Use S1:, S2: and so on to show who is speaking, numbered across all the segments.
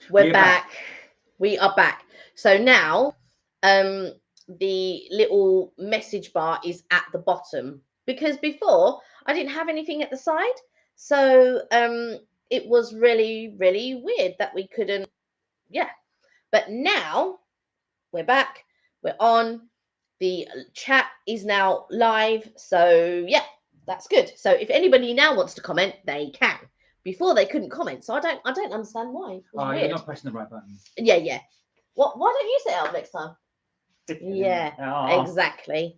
S1: We're back. We are back. So now, the little message bar is at the bottom because before I didn't have anything at the side. So it was really, really weird that we couldn't. Yeah. But now we're back. We're on. The chat is now live. So yeah, that's good. So if anybody now wants to comment, they can. Before they couldn't comment, so I don't understand why.
S2: Oh, you're not pressing the right button.
S1: Yeah. Why don't you set it up next time? Yeah, exactly.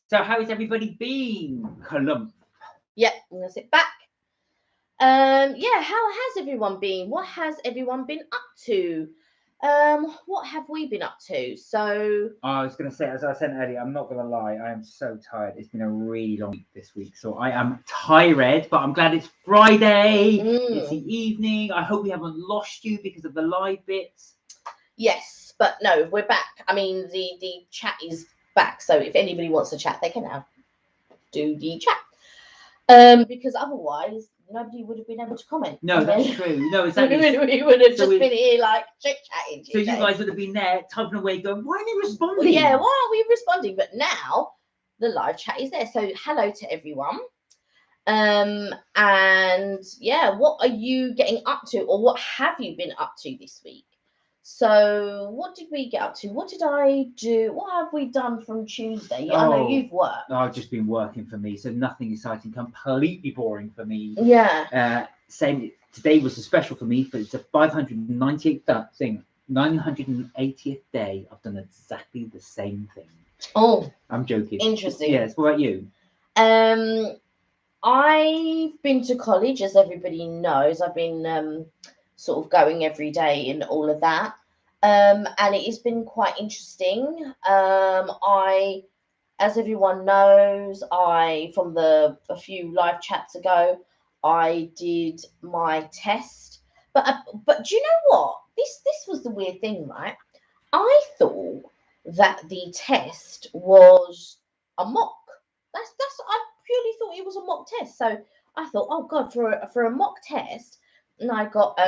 S2: So how has everybody been? Column.
S1: Yep, I'm gonna sit back. Yeah, how has everyone been? What has everyone been up to? What have we been up to? So
S2: I was going to say, as I said earlier, I'm not going to lie, I am so tired. It's been a really long week this week, so I am tired, but I'm glad it's Friday. It's the evening. I hope we haven't lost you because of the live bits.
S1: Yes, but no, we're back. I mean, the chat is back, so if anybody wants to chat, they can now do the chat. Because otherwise nobody would have been able to comment.
S2: No, that's true. No, exactly.
S1: we would have just been here like chit-chatting.
S2: So you guys would have been there typing away going, why aren't you responding?
S1: Yeah, why aren't we responding? But now the live chat is there. So hello to everyone. And yeah, what are you getting up to, or what have you been up to this week? So what did we get up to? What did I do? What have we done from Tuesday? I know you've worked.
S2: I've just been working for me, so nothing exciting, completely boring for me.
S1: Yeah.
S2: Same. Today was a special for me, but it's a 598th thing. 980th day. I've done exactly the same thing.
S1: Oh,
S2: I'm joking.
S1: Interesting.
S2: Yes. What about you?
S1: I've been to college, as everybody knows. I've been sort of going every day and all of that. And it has been quite interesting. As everyone knows, from a few live chats ago, I did my test. But do you know what? This was the weird thing, right? I thought that the test was a mock. I purely thought it was a mock test. So I thought, oh God, for a mock test, and I got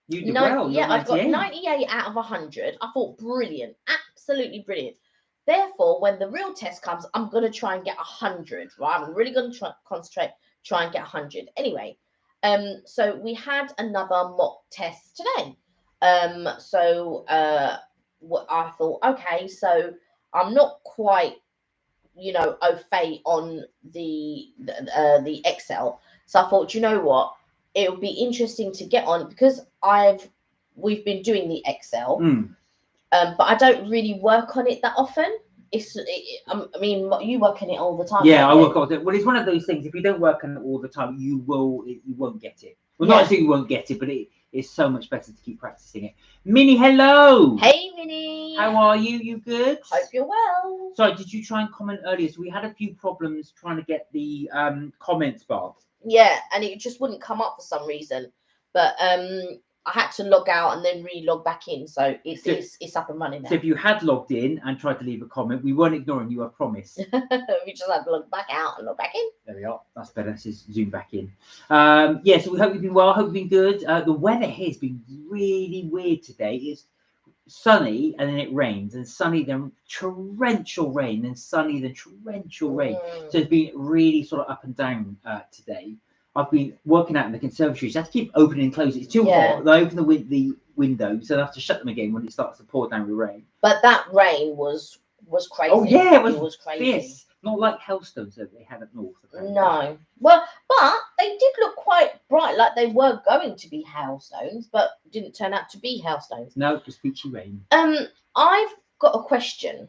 S2: You did well.
S1: Yeah, I've got 98 out of 100. I thought brilliant, absolutely brilliant. Therefore, when the real test comes, I'm gonna try and get 100. Right, I'm really gonna concentrate, try and get 100. Anyway, so we had another mock test today. What I thought, okay, so I'm not quite, au fait on the Excel. So I thought, you know what, it would be interesting to get on because we've been doing the Excel, but I don't really work on it that often. I mean, you work on it all the time.
S2: Yeah, I work on it. Well, it's one of those things. If you don't work on it all the time, you won't get it. Well, not saying you won't get it, but it's so much better to keep practicing it. Minnie, hello.
S1: Hey, Minnie.
S2: How are you? You good?
S1: Hope you're well.
S2: Sorry, did you try and comment earlier? So we had a few problems trying to get the comments bar.
S1: Yeah, and it just wouldn't come up for some reason. But I had to log out and then re-log back in, so it's up and running now.
S2: So if you had logged in and tried to leave a comment, we weren't ignoring you, I promise.
S1: We just had to log back out and log back in.
S2: There we are. That's better. Let's just zoom back in. Yeah, so we hope you've been well. Hope you've been good. The weather here has been really weird today. It's sunny and then it rains, and sunny then torrential rain, then sunny then torrential rain. So it's been really sort of up and down today. I've been working out in the conservatory, so I have to keep opening and closing. It's too hot. I open the windows, so I have to shut them again when it starts to pour down with rain.
S1: But that rain was crazy.
S2: Oh yeah, it was
S1: crazy.
S2: Fierce. Not like hailstones that they had up north. Apparently.
S1: No. Well, but they did look quite bright, like they were going to be hailstones, but didn't turn out to be hailstones.
S2: No, just peachy rain.
S1: I've got a question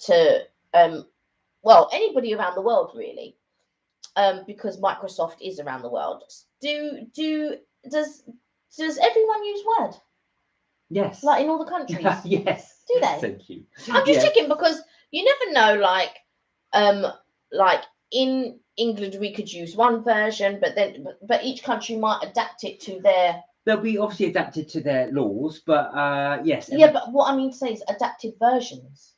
S1: to anybody around the world really. Because Microsoft is around the world. Does everyone use Word?
S2: Yes.
S1: Like in all the countries?
S2: Yes.
S1: Do they?
S2: Thank you.
S1: I'm just checking because you never know. Like in England we could use one version, but each country might adapt it to their.
S2: They'll be obviously adapted to their laws, but yes.
S1: Yeah, but what I mean to say is adapted versions.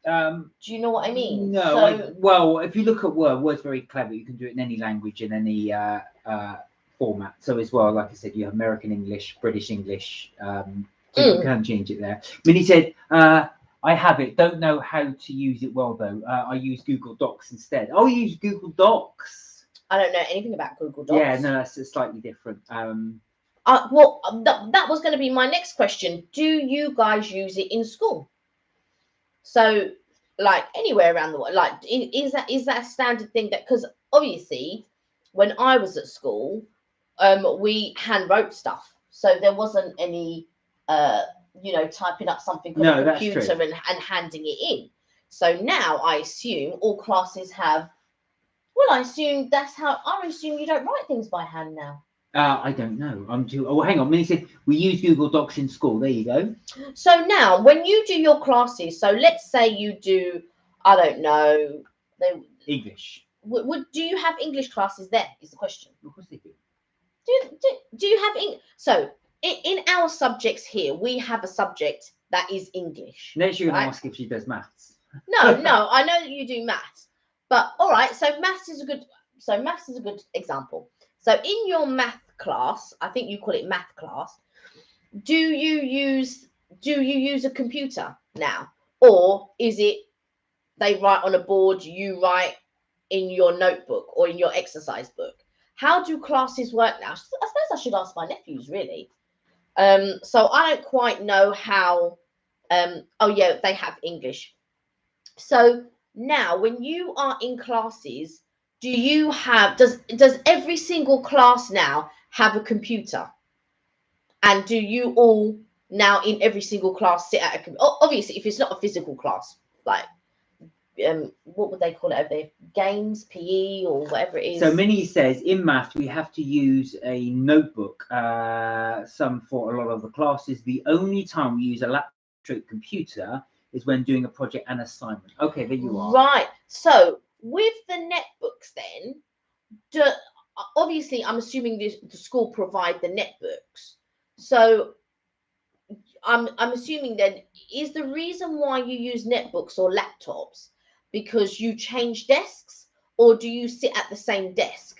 S1: Do you know what I mean?
S2: No. Well, if you look at Word's very clever. You can do it in any language, in any format. So as well, like I said, you have American English, British English. So you can change it there. Minnie said, I have it. Don't know how to use it well though. I use Google Docs instead. Oh, you use Google Docs.
S1: I don't know anything about Google Docs.
S2: Yeah, no, that's slightly different.
S1: Well, that was going to be my next question. Do you guys use it in school? So, like anywhere around the world, like is that a standard thing? That because obviously, when I was at school, we hand wrote stuff, so there wasn't any, typing up something on
S2: No,
S1: a
S2: that's
S1: computer
S2: true.
S1: and handing it in. So now I assume all classes have. Well, I assume you don't write things by hand now.
S2: I don't know. I'm too. Oh, hang on. Minnie said we use Google Docs in school. There you go.
S1: So now, when you do your classes, so let's say you do, I don't know,
S2: English.
S1: do you have English classes there? Is the question.
S2: Of course they do.
S1: Do you have so in our subjects here, we have a subject that is English.
S2: Next, you're going
S1: right?
S2: to ask if she does maths.
S1: No, I know that you do maths, but all right. So maths is a good example. So in your math class, I think you call it math class. Do you use a computer now, or is it they write on a board, you write in your notebook or in your exercise book? How do classes work now? I suppose I should ask my nephews really. So I don't quite know how. Oh yeah, they have English. So now, when you are in classes, does every single class now have a computer? And do you all now in every single class sit at a computer? Obviously, if it's not a physical class, like what would they call it over there? Games, PE, or whatever it is.
S2: So Minnie says in math we have to use a notebook. Some for a lot of the classes. The only time we use a laptop computer is when doing a project and assignment. Okay, there you are.
S1: Right. So with the netbooks, then, obviously, I'm assuming the school provide the netbooks. So I'm assuming then, is the reason why you use netbooks or laptops because you change desks, or do you sit at the same desk?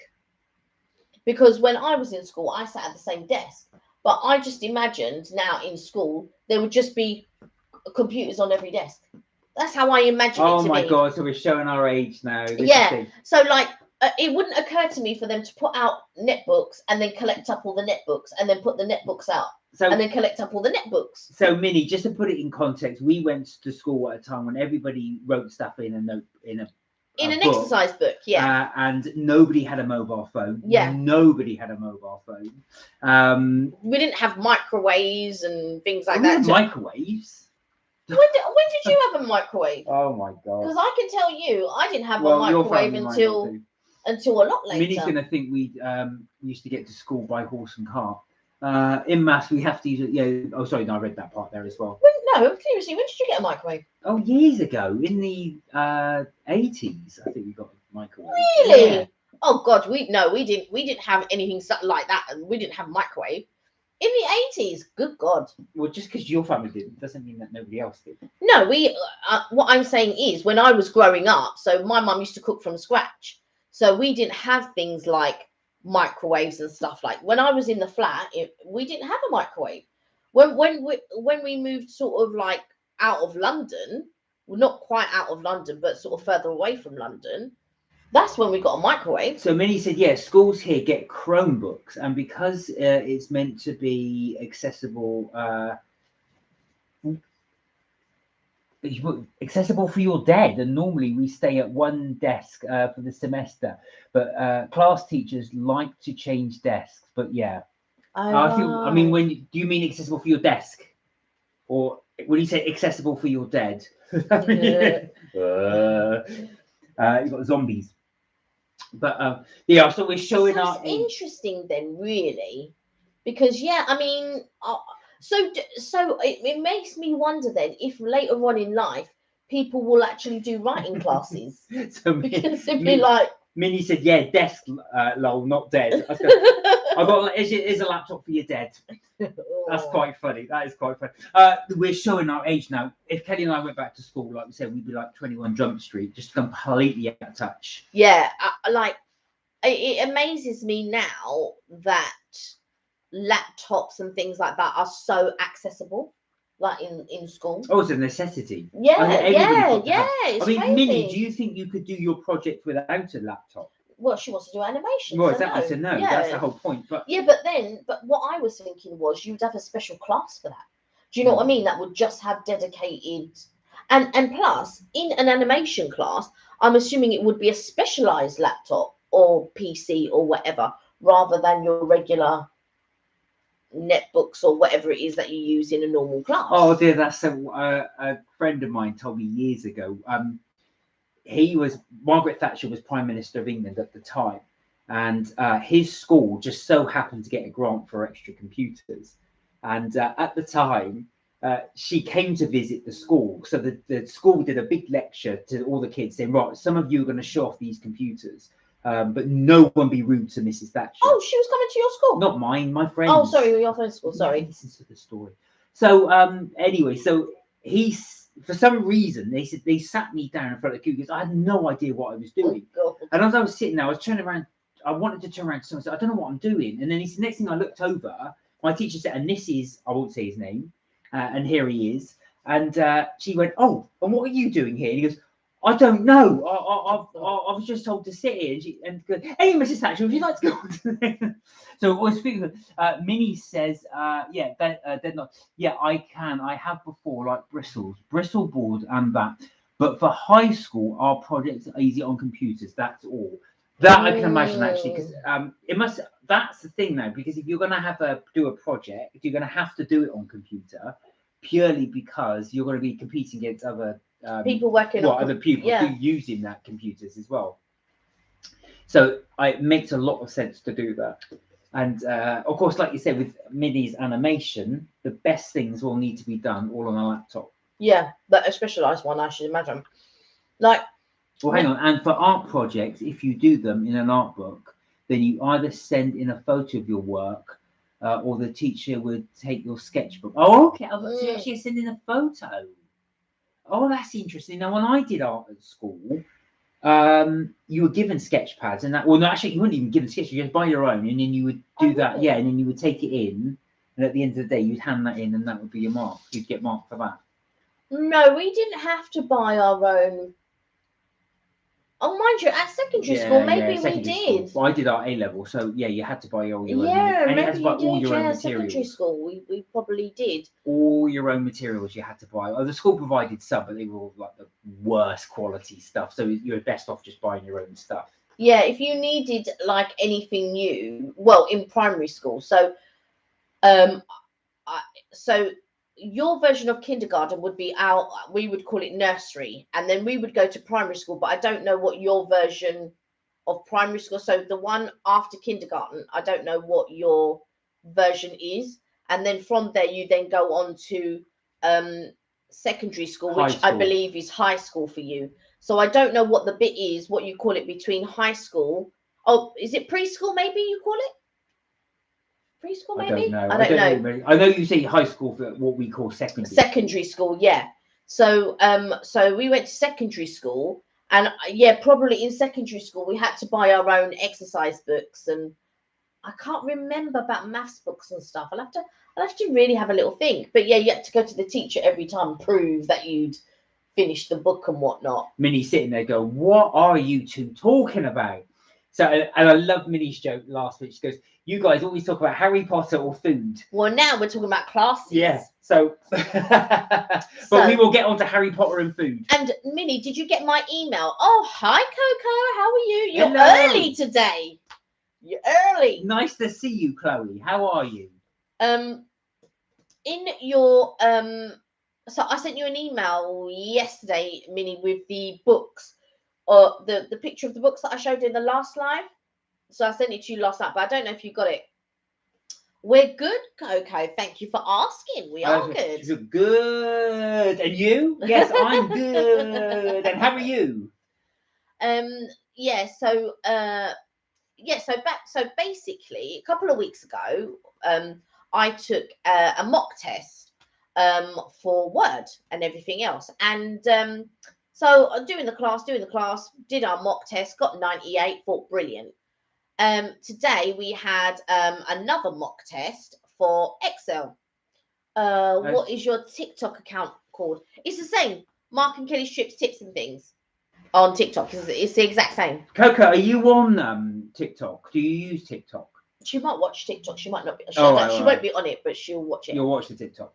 S1: Because when I was in school, I sat at the same desk, but I just imagined now in school there would just be computers on every desk. That's how I imagine it to be.
S2: Oh my god! So we're showing our age now.
S1: Yeah. So like, it wouldn't occur to me for them to put out netbooks and then collect up all the netbooks and then put the netbooks out and then collect up all the netbooks.
S2: So Minnie, just to put it in context, we went to school at a time when everybody wrote stuff in a note in an
S1: exercise book, yeah.
S2: And nobody had a mobile phone.
S1: Yeah.
S2: Nobody had a mobile phone.
S1: We didn't have microwaves and things like
S2: we
S1: that.
S2: Had microwaves.
S1: When did you have a microwave?
S2: Oh my god!
S1: Because I can tell you, I didn't have a microwave until a lot later.
S2: Minnie's gonna think we used to get to school by horse and cart. In maths, we have to use it. Yeah. Oh, sorry, no, I read that part there as well.
S1: No, seriously, when did you get a microwave?
S2: Oh, years ago, in the 80s, I think we got a microwave.
S1: Really? Yeah. Oh God, we didn't have anything like that, and we didn't have a microwave. In the 80s, good God.
S2: Well, just because your family didn't doesn't mean that nobody else did.
S1: No, what I'm saying is, when I was growing up, so my mum used to cook from scratch, so we didn't have things like microwaves and stuff. Like when I was in the flat, we didn't have a microwave. When we moved sort of like out of London, well, not quite out of London, but sort of further away from London, that's when we got a microwave.
S2: So Minnie said, yeah, schools here get Chromebooks, and because it's meant to be accessible, for your dad, and normally we stay at one desk for the semester, but class teachers like to change desks. But yeah, I mean, do you mean accessible for your desk, or when you say accessible for your dad? You've got zombies. But yeah, so we're showing our age.
S1: Interesting then, really, because yeah, I mean, so it makes me wonder then if later on in life people will actually do writing classes.
S2: So
S1: because it'd be like
S2: Minnie said, yeah, desk, lol, not dead. I got is a laptop for your dead. That's quite funny. That is quite funny. We're showing our age now. If Kelly and I went back to school, like we said, we'd be like 21 Jump Street, just completely out of touch.
S1: Yeah, like it amazes me now that laptops and things like that are so accessible, like in school.
S2: Oh, it's a necessity. I
S1: Yeah,
S2: think everybody's got to
S1: yeah,
S2: have. I
S1: it's
S2: mean, Minnie, do
S1: crazy.
S2: you think you could do your project without a laptop?
S1: Well, she wants to do animation,
S2: Well,
S1: so
S2: exactly.
S1: no.
S2: So no,
S1: Yeah,
S2: that's the whole point. But
S1: yeah, but what I was thinking was you'd have a special class for that. Do you know what I mean? That would just have dedicated, and plus in an animation class, I'm assuming it would be a specialized laptop or PC or whatever, rather than your regular netbooks or whatever it is that you use in a normal class.
S2: oh dear, that's a friend of mine told me years ago. He was Margaret Thatcher was Prime Minister of England at the time, and his school just so happened to get a grant for extra computers. And at the time, she came to visit the school. So the school did a big lecture to all the kids saying, right, some of you are going to show off these computers, but no one be rude to Mrs. Thatcher.
S1: Oh, she was coming to your school?
S2: Not mine, my friend's.
S1: Oh, sorry, your friend's school, sorry.
S2: Listen to the story. So anyway, so for some reason they sat me down in front of the computers. I had no idea what I was doing.
S1: Oh,
S2: And as I was sitting there, I was turning around. I wanted to turn around to someone and say, I don't know what I'm doing. And then the next thing I looked over, my teacher said, and this is, I won't say his name, and here he is. And she went, oh, and what are you doing here? And he goes, I don't know. I was just told to sit here. And goes, hey, Mrs. Thatcher, would you like to go on to the So I was speaking. Minnie says, yeah, they're not. Yeah, I can. I have before, like bristle board, and that. But for high school, our projects are easy on computers. That's all. That I can imagine actually, because it must. That's the thing now, because if you're going to do a project, you're going to have to do it on computer, purely because you're going to be competing against other
S1: people working on
S2: other people
S1: yeah.
S2: who using that computers as well. So it makes a lot of sense to do that. And of course, like you said, with Minnie's animation, the best things will need to be done all on a laptop.
S1: Yeah, but a specialized one, I should imagine. Like,
S2: well, hang on. And for art projects, if you do them in an art book, then you either send in a photo of your work, or the teacher would take your sketchbook. Oh, okay. So you actually send in a photo. Oh, that's interesting. Now, when I did art at school, you were given sketch pads, and that. Well, no, actually, you weren't even given sketch. You just buy your own, and then you would do that. Yeah, and then you would take it in, and at the end of the day, you'd hand that in, and that would be your mark. You'd get marked for that.
S1: No, we didn't have to buy our own. Oh, mind you, at secondary school, maybe we did.
S2: Well, I did our A level, so yeah, you had to buy all your own.
S1: Yeah,
S2: and
S1: maybe
S2: you had to buy all your own
S1: yeah,
S2: materials.
S1: Secondary school, we probably did.
S2: All your own materials you had to buy. The school provided some, but they were all like the worst quality stuff. So you're best off just buying your own stuff.
S1: Yeah, if you needed like anything new, well, in primary school. So, so your version of kindergarten would be we would call it nursery, and then we would go to primary school. But I don't know what your version of primary school. So the one after kindergarten, I don't know what your version is. And then from there, you then go on to secondary school, which I believe is high school for you. So I don't know what the bit is, what you call it between high school. Oh, is it preschool? Maybe you call it preschool. Maybe
S2: I don't know. I know you say high school for what we call secondary.
S1: Secondary school, yeah. So so we went to secondary school, and yeah, probably in secondary school we had to buy our own exercise books, and I can't remember about maths books and stuff. I'll have to really have a little think. But yeah, you had to go to the teacher every time and prove that you'd finished the book and whatnot.
S2: Minnie's sitting there going, what are you two talking about? So, and I love Minnie's joke last week. She goes, you guys always talk about Harry Potter or food.
S1: Well, now we're talking about classes.
S2: Yeah. So, but we will get on to Harry Potter and food.
S1: And Minnie, did you get my email? Oh, hi, Coco. How are you? You're early today. You're early.
S2: Nice to see you, Chloe. How are you?
S1: In your so I sent you an email yesterday, Minnie, with the books, or the picture of the books that I showed in the last live. So I sent it to you last night, but I don't know if you got it. We're good, Coco. Thank you for asking. We are good.
S2: You're good. And you? Yes, I'm good. And how are you?
S1: Yeah. So So basically, a couple of weeks ago, I took a mock test for Word and everything else, and so doing the class, did our mock test, got 98, thought brilliant. Today we had another mock test for Excel. What is your TikTok account called? It's the same. Mark and Kelly strips, tips, and things on TikTok. It's the exact same.
S2: Coco, are you on TikTok? Do you use TikTok?
S1: She might watch TikTok. She might not be. She won't be on it, but she'll watch it.
S2: You'll watch the TikTok.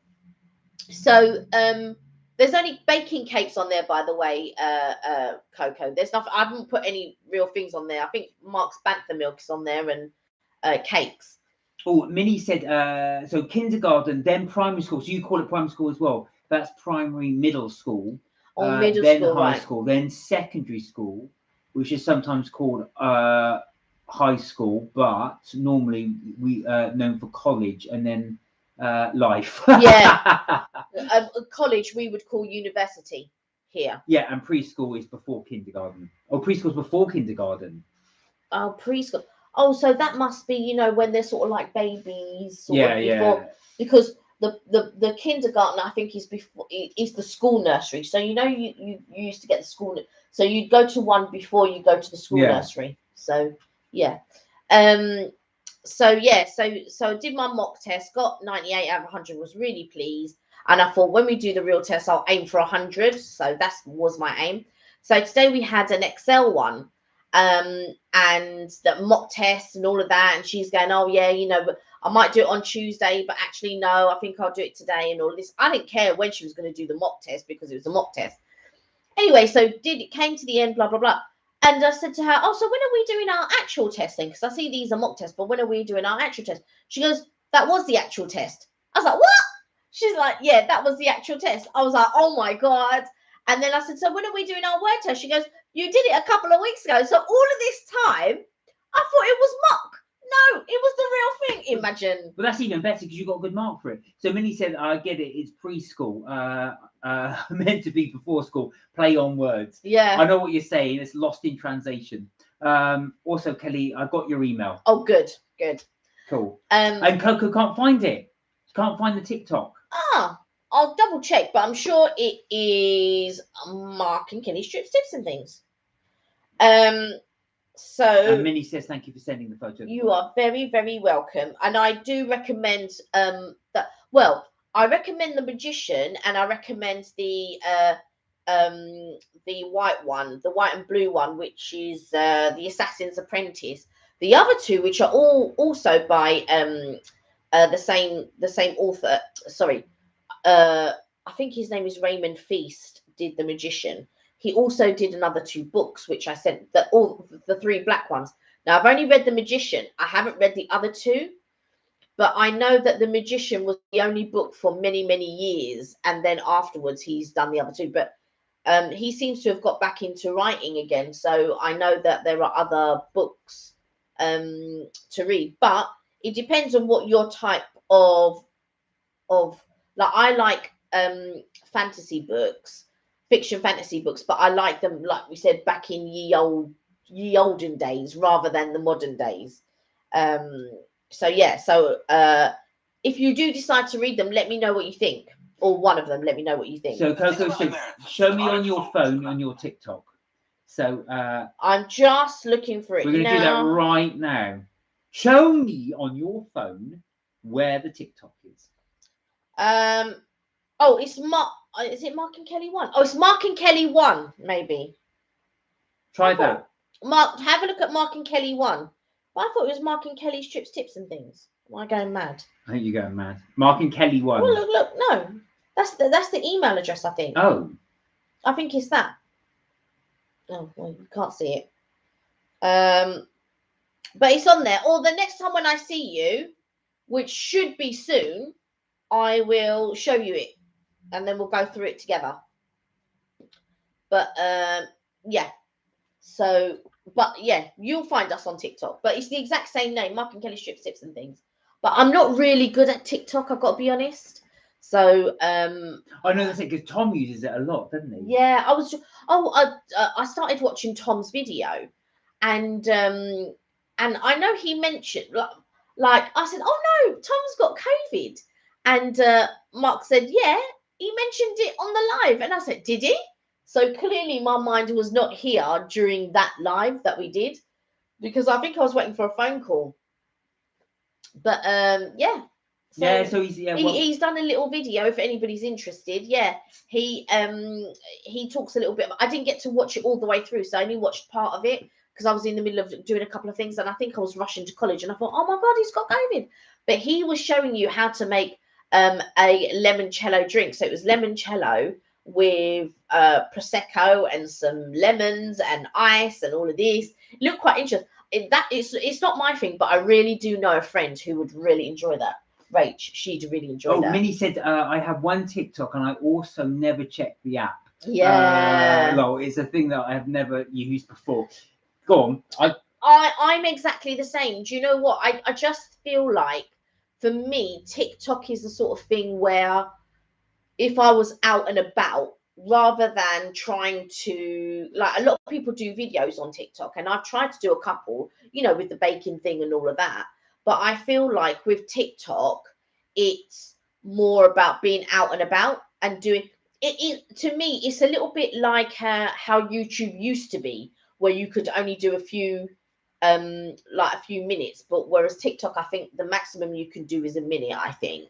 S1: So there's only baking cakes on there, by the way, Coco. There's nothing. I haven't put any real things on there. I think Mark's bantha milk is on there and cakes.
S2: Oh, Minnie said so kindergarten, then primary school. So you call it primary school as well. That's primary, middle school.
S1: Middle
S2: then
S1: school,
S2: high
S1: right.
S2: school, then secondary school, which is sometimes called high school, but normally we known for college, and then life.
S1: Yeah. College we would call university here.
S2: Yeah, and preschool is before kindergarten. Oh, preschool's before kindergarten.
S1: Oh, preschool. Oh, so that must be, you know, when they're sort of like babies.
S2: Yeah,
S1: before, because the kindergarten, I think, is before is the school nursery. So you know, you used to get the school, so you'd go to one before you go to the school nursery. So yeah, so I did my mock test, got 98 out of 100, was really pleased, and I thought when we do the real test, I'll aim for 100. So that was my aim. So today we had an Excel one, and the mock test and all of that, and she's going, oh yeah, you know, but I might do it on Tuesday, but actually no, I think I'll do it today and all this. I didn't care when she was going to do the mock test because it was a mock test. Anyway, so it came to the end, blah blah blah, and I said to her, oh, so when are we doing our actual testing? Because I see these are mock tests, but when are we doing our actual test? She goes, that was the actual test. I was like, what? She's like, yeah, that was the actual test. I was like, oh my god. And then I said, so when are we doing our word test? She goes, you did it a couple of weeks ago. So all of this time, I thought it was mock. No, it was the real thing. Imagine.
S2: But that's even better because you got a good mark for it. So Minnie said, I get it. It's preschool. Meant to be before school. Play on words.
S1: Yeah.
S2: I know what you're saying. It's lost in translation. Also, Kelly, I got your email.
S1: Oh, good. Good.
S2: Cool. And Coco can't find it. Can't find the TikTok.
S1: I'll double check, but I'm sure it is Mark and Kelly strips, tips, and things. So
S2: and Minnie says thank you for sending the photo.
S1: You are very, very welcome. And I do recommend that. Well, I recommend the Magician, and I recommend the white one, the white and blue one, which is the Assassin's Apprentice. The other two, which are all also by the same author. Sorry, I think his name is Raymond Feast. Did the Magician. He also did another 2 books, which I sent all the 3 black ones. Now I've only read the Magician. I haven't read the other 2, but I know that the Magician was the only book for many, many years, and then afterwards he's done the other 2. But he seems to have got back into writing again. So I know that there are other books to read, but it depends on what your type of like. I like fantasy books. Fiction fantasy books, but I like them, like we said, back in ye olden days rather than the modern days. So yeah, so if you do decide to read them, let me know what you think, or one of them, let me know what you think.
S2: So Coco said, show me on your phone on your TikTok. So
S1: I'm just looking for it.
S2: We're going to do that right now. Show me on your phone where the TikTok is.
S1: Oh, it's Mark. Is it Mark and Kelly 1? Oh, it's Mark and Kelly 1, maybe.
S2: Try that.
S1: Mark, have a look at Mark and Kelly 1. But I thought it was Mark and Kelly strips, tips, and things. Am I going mad?
S2: I think you're going mad. Mark and Kelly 1.
S1: Oh, look, no. That's the email address, I think.
S2: Oh.
S1: I think it's that. Oh, well, you can't see it. But it's on there. Or the next time when I see you, which should be soon, I will show you it. And then we'll go through it together. But yeah. So, but yeah, you'll find us on TikTok. But it's the exact same name, Mark and Kelly strips, tips, and things. But I'm not really good at TikTok, I've got to be honest. So
S2: I know that's it, because Tom uses it a lot, doesn't he?
S1: Yeah, I started watching Tom's video, and I know he mentioned, like I said, oh no, Tom's got COVID, and Mark said, yeah, he mentioned it on the live, and I said, did he? So clearly my mind was not here during that live that we did, because I think I was waiting for a phone call. But yeah. So
S2: yeah, so
S1: he's done a little video if anybody's interested. Yeah, he talks a little bit. I didn't get to watch it all the way through, so I only watched part of it because I was in the middle of doing a couple of things, and I think I was rushing to college, and I thought, oh my god, he's got COVID. But he was showing you how to make a limoncello drink. So it was limoncello with prosecco and some lemons and ice and all of this. It looked quite interesting. It's not my thing, but I really do know a friend who would really enjoy that. Rach, she'd really enjoy that.
S2: Minnie said, I have one TikTok and I also never check the app.
S1: Yeah.
S2: It's a thing that I have never used before. Go on.
S1: I'm exactly the same. Do you know what? I just feel like for me, TikTok is the sort of thing where if I was out and about, rather than trying to, like, a lot of people do videos on TikTok, and I've tried to do a couple, with the baking thing and all of that. But I feel like with TikTok, it's more about being out and about and doing it. To me, it's a little bit like how YouTube used to be, where you could only do a few minutes, but whereas TikTok, I think the maximum you can do is a minute, I think.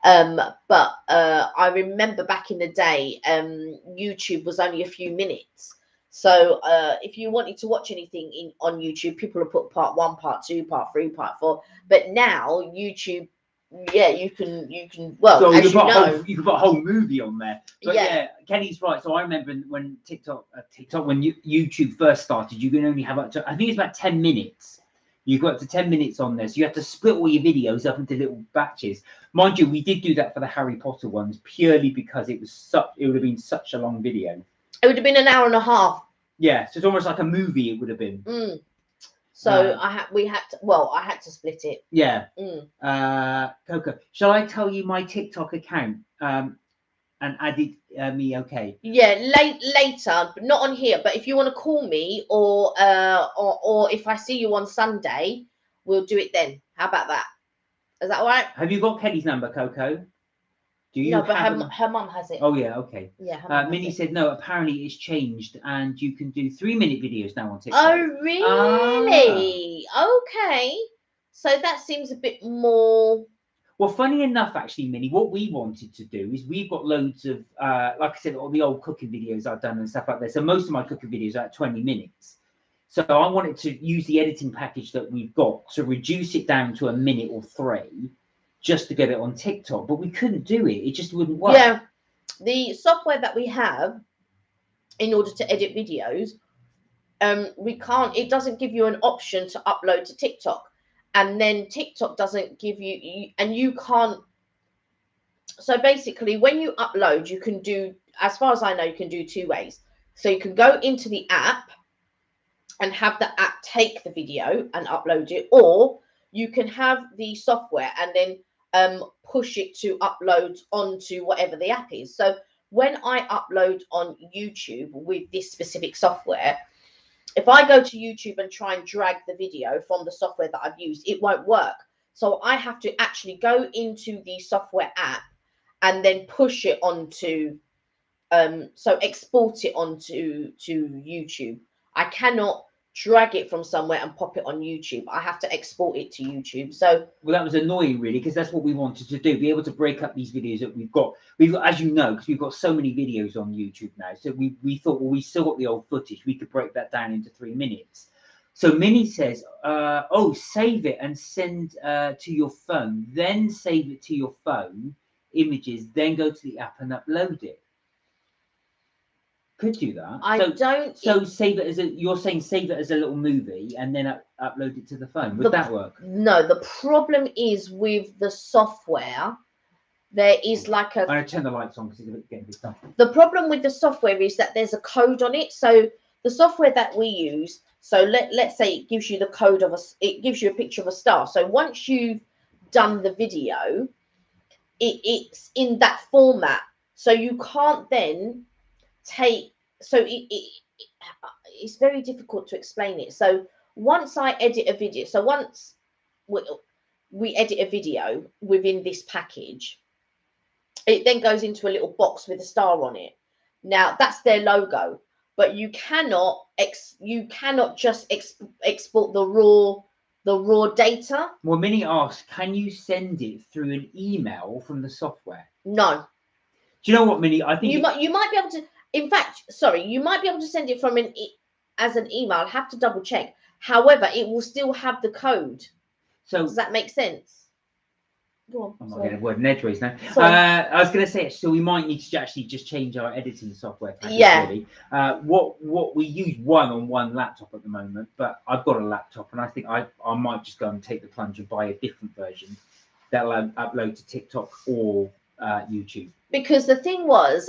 S1: But I remember back in the day, YouTube was only a few minutes. So if you wanted to watch anything on YouTube, people will put part 1, part 2, part 3, part 4. But now YouTube, yeah, you can. Well,
S2: so
S1: as
S2: you can put a whole movie on there. But yeah, Kenny's right. So I remember when when YouTube first started, you can only have up to, I think it's about 10 minutes. You got up to 10 minutes on there, so you have to split all your videos up into little batches. Mind you, we did do that for the Harry Potter ones purely because it would have been such a long video. It
S1: would have been an hour and a half.
S2: Yeah, so it's almost like a movie. It would have been.
S1: So I had to split it.
S2: Yeah. Coco, shall I tell you my TikTok account? And add it me, okay?
S1: Yeah, later, but not on here. But if you want to call me, or if I see you on Sunday, we'll do it then. How about that? Is that all right?
S2: Have you got Kelly's number, Coco? Do you?
S1: No, but her mum has it.
S2: Oh yeah, okay.
S1: Yeah.
S2: Minnie said no. Apparently, it's changed, and you can do 3-minute videos now on TikTok.
S1: Oh really? Okay. So that seems a bit more.
S2: Well, funny enough, actually, Minnie, what we wanted to do is we've got loads of, like I said, all the old cooking videos I've done and stuff like that. So most of my cooking videos are at 20 minutes. So I wanted to use the editing package that we've got to reduce it down to a minute or 3 just to get it on TikTok. But we couldn't do it. It just wouldn't work.
S1: Yeah. The software that we have in order to edit videos, we can't, it doesn't give you an option to upload to TikTok. And then TikTok doesn't give you, and you can't. So basically, when you upload, you can do, as far as I know, you can do 2 ways. So you can go into the app and have the app take the video and upload it, or you can have the software and then push it to upload onto whatever the app is. So when I upload on YouTube with this specific software, if I go to YouTube and try and drag the video from the software that I've used, it won't work. So I have to actually go into the software app and then push it onto, so export it onto YouTube. I cannot drag it from somewhere and pop it on YouTube. I have to export it to YouTube. So
S2: well, that was annoying, really, because that's what we wanted to do, be able to break up these videos that we've got, as you know, because we've got so many videos on YouTube now. So we thought, well, we still got the old footage, we could break that down into 3 minutes. So Minnie says, oh, save it and send to your phone, then save it to your phone images, then go to the app and upload it. Could do that. So save it as you're saying save it as a little movie and then upload it to the phone. Would that work?
S1: No, the problem is with the software. There is like a.
S2: I'm going to turn the lights on because it's getting a bit dark.
S1: The problem with the software is that there's a code on it. So the software that we use. So let's say it gives you the code of it gives you a picture of a star. So once you've done the video, it's in that format. So you can't then take, so it's very difficult to explain it. So once I edit a video, so once we edit a video within this package, it then goes into a little box with a star on it. Now that's their logo, but you cannot just export the raw data.
S2: Well, Minnie asked, can you send it through an email from the software?
S1: No.
S2: Do you know what, Minnie? I think
S1: you might be able to. In fact, sorry, you might be able to send it from as an email. I'll have to double check. However, it will still have the code.
S2: So
S1: does that make sense? Go on.
S2: I'm not getting a word in edgeways now.
S1: Sorry.
S2: I was going to say, so we might need to actually just change our editing software package.
S1: Yeah.
S2: Really. What we use on one laptop at the moment, but I've got a laptop, and I think I might just go and take the plunge and buy a different version that'll upload to TikTok or YouTube. Because
S1: the thing was,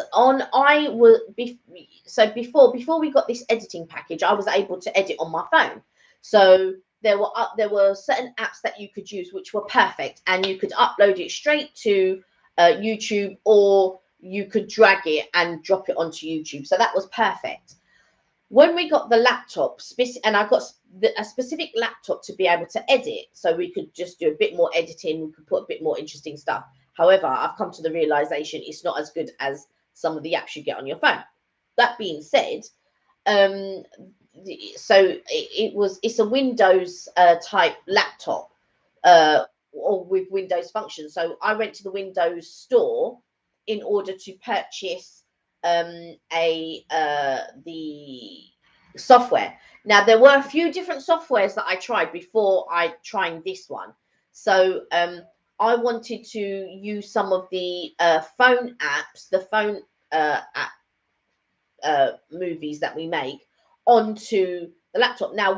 S1: before we got this editing package, I was able to edit on my phone. So there were certain apps that you could use which were perfect, and you could upload it straight to YouTube, or you could drag it and drop it onto YouTube. So that was perfect. When we got the laptop, and I got a specific laptop to be able to edit, so we could just do a bit more editing, we could put a bit more interesting stuff. However, I've come to the realization it's not as good as some of the apps you get on your phone. That being said, so it's a Windows type laptop, or with Windows functions. So I went to the Windows store in order to purchase the software. Now, there were a few different softwares that I tried before I tried this one. So I wanted to use some of the phone apps, the phone app movies that we make onto the laptop. Now,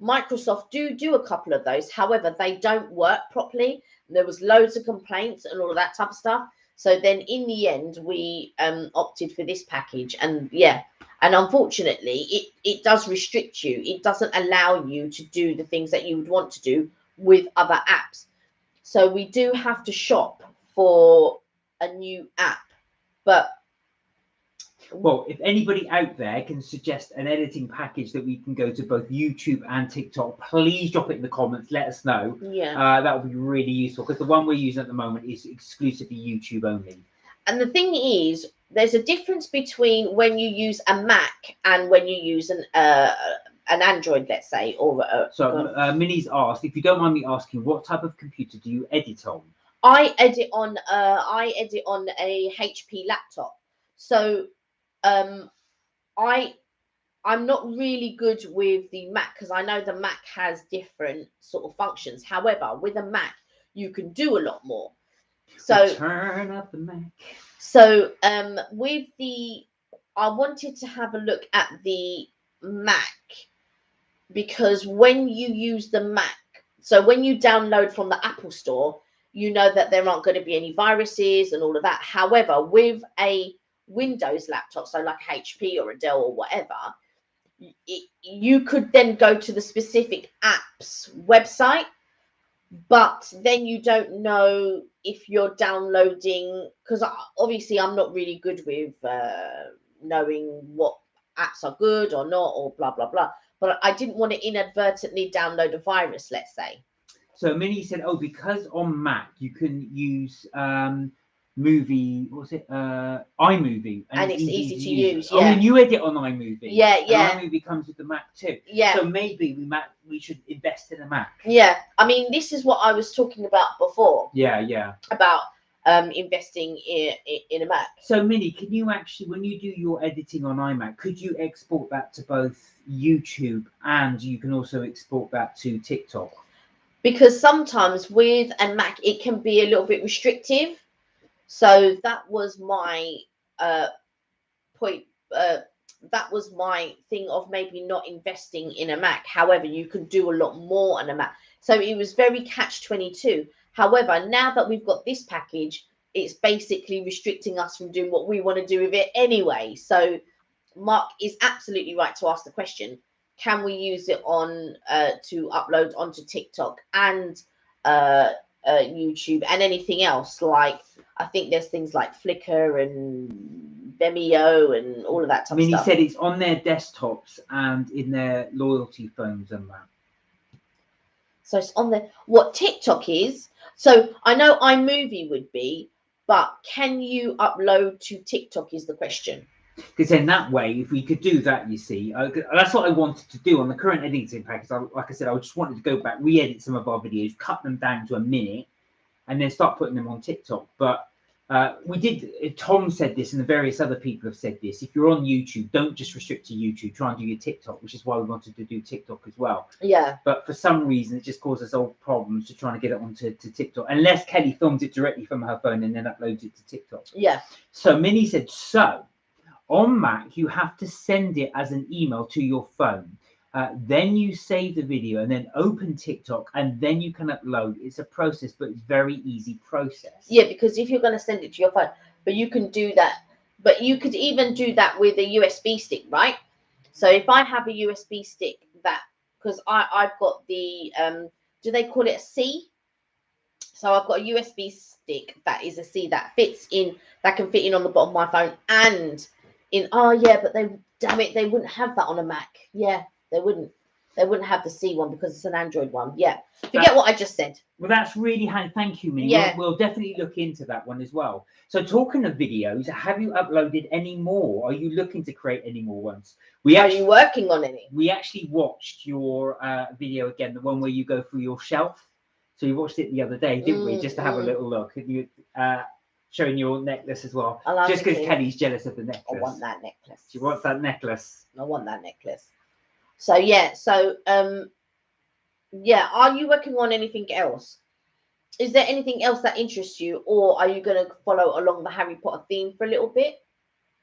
S1: Microsoft do a couple of those. However, they don't work properly. There was loads of complaints and all of that type of stuff. So then in the end, we opted for this package. And yeah, and unfortunately, it does restrict you. It doesn't allow you to do the things that you would want to do with other apps. So we do have to shop for a new app. But
S2: well, if anybody out there can suggest an editing package that we can go to both YouTube and TikTok, please drop it in the comments. Let us know.
S1: Yeah.
S2: That would be really useful, because the one we're using at the moment is exclusively YouTube only.
S1: And the thing is, there's a difference between when you use a Mac and when you use an Android, let's say, or
S2: Minnie's asked, if you don't mind me asking, what type of computer do you edit on?
S1: I edit on a HP laptop. So I'm not really good with the Mac, because I know the Mac has different sort of functions. However, with a Mac, you can do a lot more. So
S2: turn up the Mac.
S1: So I wanted to have a look at the Mac, because when you use the Mac, so when you download from the Apple Store, you know that there aren't going to be any viruses and all of that. However, with a Windows laptop, so like a HP or a Dell or whatever, you could then go to the specific app's website, but then you don't know if you're downloading, because obviously I'm not really good with knowing what apps are good or not, or blah blah blah. But I didn't want to inadvertently download a virus, let's say.
S2: So Minnie said, oh, because on Mac you can use iMovie,
S1: and it's easy to use.
S2: Yeah. Oh, and you edit on iMovie.
S1: Yeah.
S2: And iMovie comes with the Mac too.
S1: Yeah.
S2: So maybe we should invest in a Mac.
S1: Yeah. I mean, this is what I was talking about before.
S2: Yeah.
S1: About investing in a Mac.
S2: So Minnie, can you actually, when you do your editing on iMac, could you export that to both YouTube, and you can also export that to TikTok?
S1: Because sometimes with a Mac, it can be a little bit restrictive. So that was my point. That was my thing of maybe not investing in a Mac. However, you can do a lot more on a Mac. So it was very catch-22. However, now that we've got this package, it's basically restricting us from doing what we want to do with it anyway. So Mark is absolutely right to ask the question: can we use it on to upload onto TikTok and YouTube and anything else? Like, I think there's things like Flickr and Vimeo and all of that type of stuff.
S2: He said it's on their desktops and in their loyalty phones and that.
S1: So it's on the what TikTok is. So I know iMovie would be, but can you upload to TikTok is the question.
S2: Because then that way, if we could do that, you see, that's what I wanted to do on the current editing package. Like I said, I just wanted to go back, re-edit some of our videos, cut them down to a minute, and then start putting them on TikTok. But we did, Tom said this, and the various other people have said this. If you're on YouTube, don't just restrict to YouTube, try and do your TikTok, which is why we wanted to do TikTok as well.
S1: Yeah.
S2: But for some reason, it just causes all problems to trying to get it onto TikTok, unless Kelly films it directly from her phone and then uploads it to TikTok.
S1: Yeah.
S2: So Minnie said, so on Mac, you have to send it as an email to your phone. Then you save the video and then open TikTok, and then you can upload. It's a process, but it's very easy process.
S1: Yeah, because if you're going to send it to your phone, but you can do that. But you could even do that with a USB stick, right? So if I have a USB stick that, because I've got the, do they call it a C? So I've got a USB stick that is a C that fits in, that can fit in on the bottom of my phone and in, oh yeah, but damn it, they wouldn't have that on a Mac. Yeah, they wouldn't have the C one because it's an Android one. Yeah, forget what I just said.
S2: Well, that's really handy. Thank you, Minnie.
S1: Yeah.
S2: We'll definitely look into that one as well. So talking of videos, have you uploaded any more? Are you looking to create any more ones?
S1: Are you working on any?
S2: We actually watched your video again, the one where you go through your shelf. So you watched it the other day, didn't we? Just to have a little look. And you showing your necklace as well. Just because Kelly's jealous of the necklace.
S1: I want that necklace.
S2: She wants that necklace.
S1: I want that necklace. So yeah, yeah, are you working on anything else? Is there anything else that interests you, or are you going to follow along the Harry Potter theme for a little bit?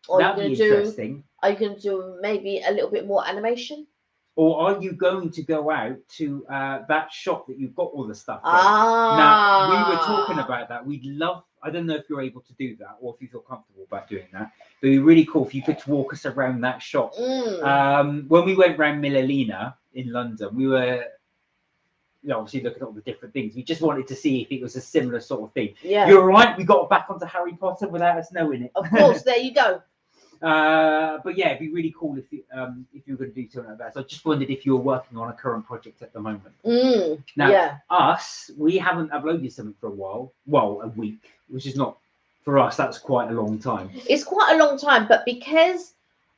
S1: Or
S2: That'd be interesting.
S1: Are you going to do maybe a little bit more animation?
S2: Or are you going to go out to that shop that you've got all the stuff from?
S1: Ah.
S2: Now, we were talking about that. We'd love, I don't know if you're able to do that or if you feel comfortable about doing that, but it'd be really cool if you could walk us around that shop. When we went around Millalina in London, we were obviously looking at all the different things. We just wanted to see if it was a similar sort of thing.
S1: Yeah.
S2: You're right, we got back onto Harry Potter without us knowing it.
S1: Of course, there you go.
S2: But yeah, it'd be really cool if you were going to do something like that. So I just wondered if you were working on a current project at the moment. Now,
S1: yeah.
S2: we haven't uploaded something for a while. Well, a week, which is not, for us, that's quite a long time.
S1: It's quite a long time, but because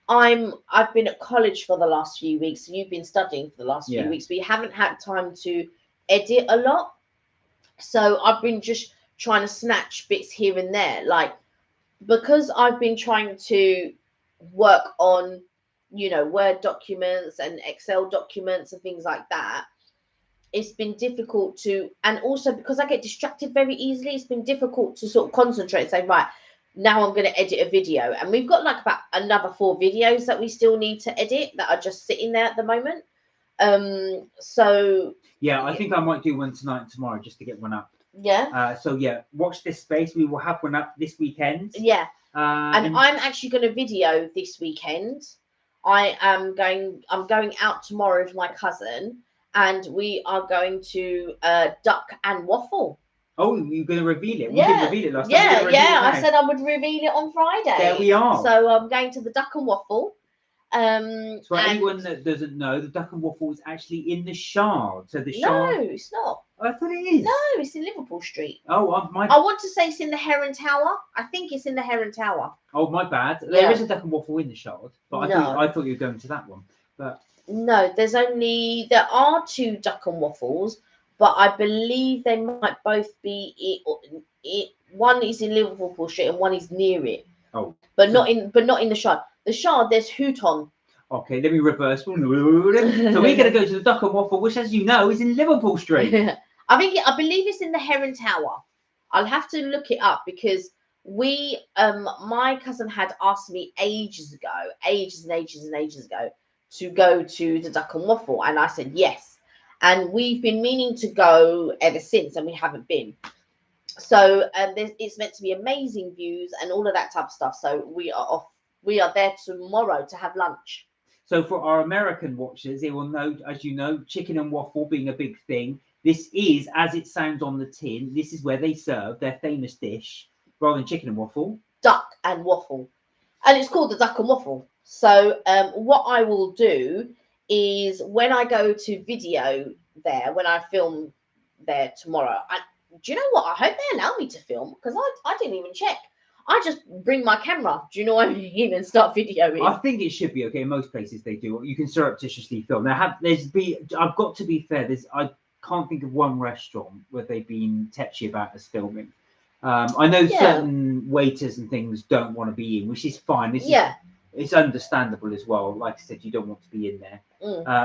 S1: I've been at college for the last few weeks, and you've been studying for the last few weeks, we haven't had time to edit a lot. So I've been just trying to snatch bits here and there, like, because I've been trying to work on, Word documents and Excel documents and things like that, it's been difficult to, and also because I get distracted very easily, it's been difficult to sort of concentrate and say, right, now I'm going to edit a video. And we've got like about another 4 videos that we still need to edit that are just sitting there at the moment. So
S2: yeah, I think I might do one tonight and tomorrow just to get one up.
S1: Yeah.
S2: So yeah, watch this space. We will have one up this weekend.
S1: Yeah. And I'm actually going to video this weekend. I'm going out tomorrow with my cousin, and we are going to duck and waffle.
S2: Oh, you're going to reveal it? We
S1: Yeah.
S2: didn't reveal it last time.
S1: Yeah. I said I would reveal it on Friday.
S2: There we are.
S1: So I'm going to the duck and waffle.
S2: So for anyone that doesn't know, the duck and waffle is actually in the Shard. So the Shard.
S1: No, it's not.
S2: I thought it is.
S1: No, it's in Liverpool Street.
S2: Oh,
S1: I want to say it's in the Heron Tower. I think it's in the Heron Tower.
S2: Oh, my bad.
S1: Yeah.
S2: There is a duck and waffle in the Shard, but I thought you were going to that one. But
S1: no, there are 2 duck and waffles, but I believe they might both be one is in Liverpool Street and one is near it.
S2: Oh,
S1: but not in the Shard. The Shard, there's Houghton.
S2: Okay, let me reverse. So we're going to go to the duck and waffle, which, as you know, is in Liverpool Street.
S1: I believe it's in the Heron Tower. I'll have to look it up because my cousin had asked me ages and ages ago, to go to the duck and waffle, and I said yes. And we've been meaning to go ever since, and we haven't been. So it's meant to be amazing views and all of that type of stuff. So we are off. We are there tomorrow to have lunch.
S2: So for our American watchers, they will know, as you know, chicken and waffle being a big thing. This is, as it sounds on the tin, this is where they serve their famous dish, rather than chicken and waffle.
S1: Duck and waffle. And it's called the duck and waffle. So what I will do is when I go to video there, when I film there tomorrow, do you know what? I hope they allow me to film because I didn't even check. I just bring my camera. Do you know what I mean? And start videoing.
S2: I think it should be okay. In most places they do. You can surreptitiously film. I've got to be fair. I can't think of one restaurant where they've been tetchy about us filming. I know certain waiters and things don't want to be in, which is fine. It's understandable as well. Like I said, you don't want to be in there.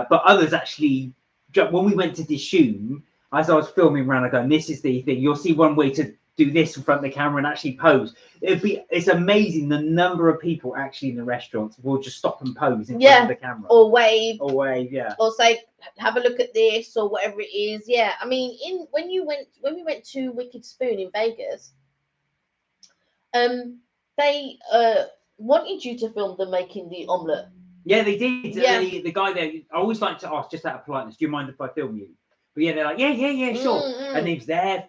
S2: But others actually, when we went to Dishoom, as I was filming around, I go, this is the thing. You'll see one waiter do this in front of the camera and actually pose. It's amazing the number of people actually in the restaurants will just stop and pose in front of the camera.
S1: Or wave.
S2: Yeah.
S1: Or say, have a look at this or whatever it is. Yeah. I mean, when we went to Wicked Spoon in Vegas, they wanted you to film them making the omelette.
S2: Yeah, they did. Yeah. The guy there, I always like to ask, just out of politeness, do you mind if I film you? But yeah, they're like, yeah, sure. And he was there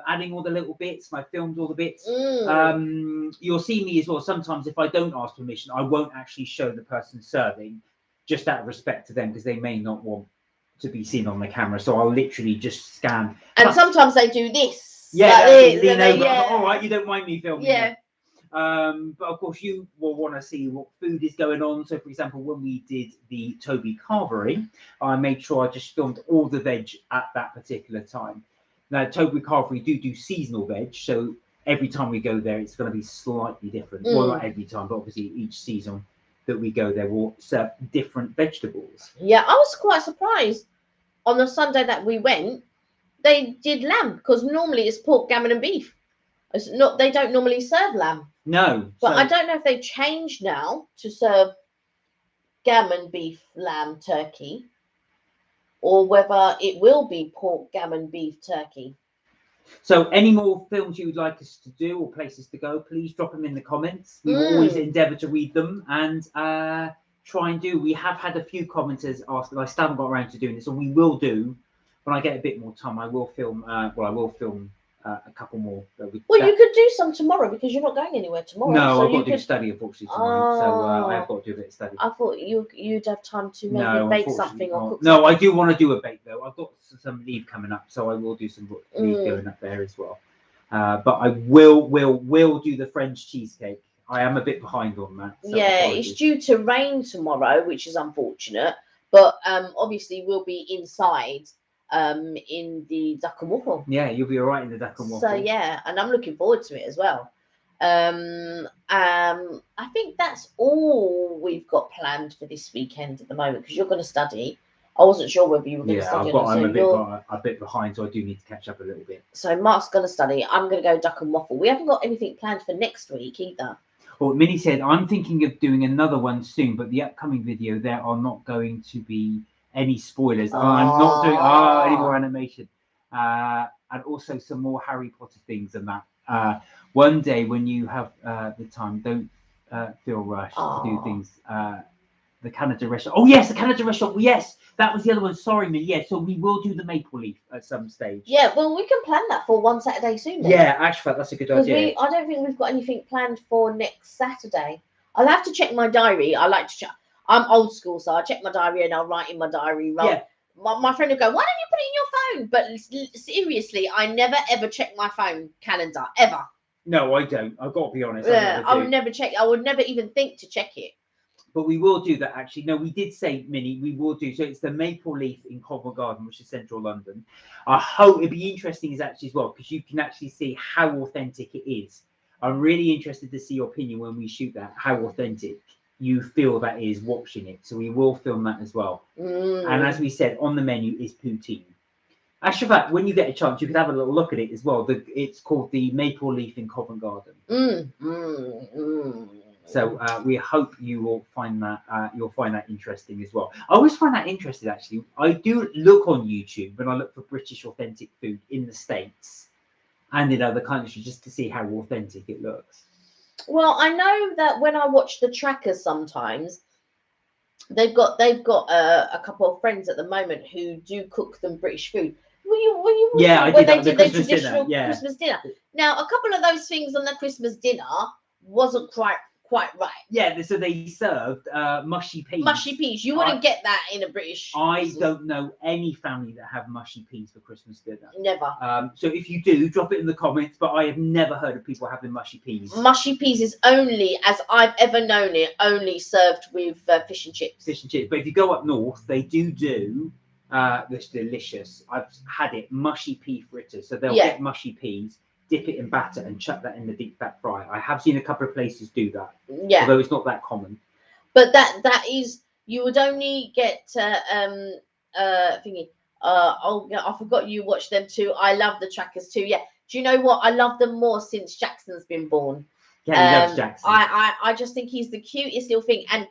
S2: adding all the little bits. I filmed all the bits. You'll see me as well. Sometimes if I don't ask permission, I won't actually show the person serving, just out of respect to them, because they may not want to be seen on the camera. So I'll literally just scan.
S1: And sometimes they do this.
S2: Yeah, lean over. All right, you don't mind me filming.
S1: Yeah.
S2: But of course you will want to see what food is going on. So for example, when we did the Toby Carvery, I made sure I just filmed all the veg at that particular time. Now Toby Carvery do seasonal veg, so every time we go there it's going to be slightly different. Well, not every time, but obviously each season that we go there will serve different vegetables.
S1: Yeah, I was quite surprised on the Sunday that we went, they did lamb, because normally it's pork, gammon and beef. It's not, they don't normally serve lamb.
S2: No.
S1: But I don't know if they've changed now to serve gammon, beef, lamb, turkey, or whether it will be pork, gammon, beef, turkey.
S2: So any more films you would like us to do or places to go, please drop them in the comments. We will always endeavour to read them and try and do. We have had a few commenters ask, and I still haven't got around to doing this, and we will do, when I get a bit more time, I will film, a couple more.
S1: You could do some tomorrow, because you're not going anywhere tomorrow.
S2: No, so I've got to do study, unfortunately, tomorrow. So I have got to do a bit of study.
S1: I thought you'd have time to maybe bake something or cook something.
S2: No, I do want to do a bake, though. I've got some leave coming up, so I will do some leave going up there as well. But I will do the French cheesecake. I am a bit behind on that. So
S1: it's due to rain tomorrow, which is unfortunate. But obviously we'll be inside in the duck and waffle.
S2: Yeah, you'll be all right in the duck and waffle.
S1: So yeah, and I'm looking forward to it as well. I think that's all we've got planned for this weekend at the moment, because you're going to study. I wasn't sure whether you were going to study.
S2: I'm a bit behind, so I do need to catch up a little bit.
S1: So Mark's going to study. I'm going to go duck and waffle. We haven't got anything planned for next week either.
S2: Well, Minnie said, I'm thinking of doing another one soon, but the upcoming video, there are not going to be any spoilers. I'm not doing any more animation. And also some more Harry Potter things and that. One day when you have the time, don't feel rushed to do things. The Canada restaurant. Oh yes, the Canada restaurant. Yes, that was the other one. Sorry, Minnie. Yeah, so we will do the Maple Leaf at some stage.
S1: Yeah, well, we can plan that for one Saturday soon. Then.
S2: Yeah, actually, that's a good idea.
S1: I don't think we've got anything planned for next Saturday. I'll have to check my diary. I like to check. I'm old school, so I check my diary and I'll write in my diary. Yeah. My friend will go, why don't you put it in your phone? But seriously, I never ever check my phone calendar ever.
S2: No, I don't. I've got to be honest.
S1: I would never check. I would never even think to check it.
S2: But we will do that, actually. No, we did say, Minnie, we will do. So it's the Maple Leaf in Covent Garden, which is central London. I hope it'd be interesting as actually as well, because you can actually see how authentic it is. I'm really interested to see your opinion when we shoot that, how authentic you feel that is watching it. So we will film that as well. And as we said, on the menu is poutine. Actually, in fact, when you get a chance, you could have a little look at it as well. It's called the Maple Leaf in Covent Garden. So we hope you will find that you'll find that interesting as well. I always find that interesting, actually. I do look on YouTube when I look for British authentic food in the States and in other countries, just to see how authentic it looks.
S1: Well, I know that when I watch the trackers, sometimes they've got a couple of friends at the moment who do cook them British food.
S2: Yeah, I did that
S1: their
S2: Christmas dinner. Yeah.
S1: Christmas dinner. Now, a couple of those things on the Christmas dinner wasn't quite quite right.
S2: Yeah, so they served mushy peas.
S1: Mushy peas. You wouldn't get that in a British.
S2: I don't know any family that have mushy peas for Christmas dinner.
S1: Never.
S2: So if you do, drop it in the comments. But I have never heard of people having mushy peas.
S1: Mushy peas is only, as I've ever known it, only served with fish and chips.
S2: Fish and chips. But if you go up north, they do this delicious. I've had it, mushy pea fritters. So they'll get mushy peas, dip it in batter, and chuck that in the deep fat fry. I have seen a couple of places do that.
S1: Yeah.
S2: Although it's not that common.
S1: But that is, you would only get thingy. I forgot you watched them too. I love the trackers too. Yeah. Do you know what? I love them more since Jackson's been born.
S2: Yeah, he loves Jackson.
S1: I just think he's the cutest little thing, and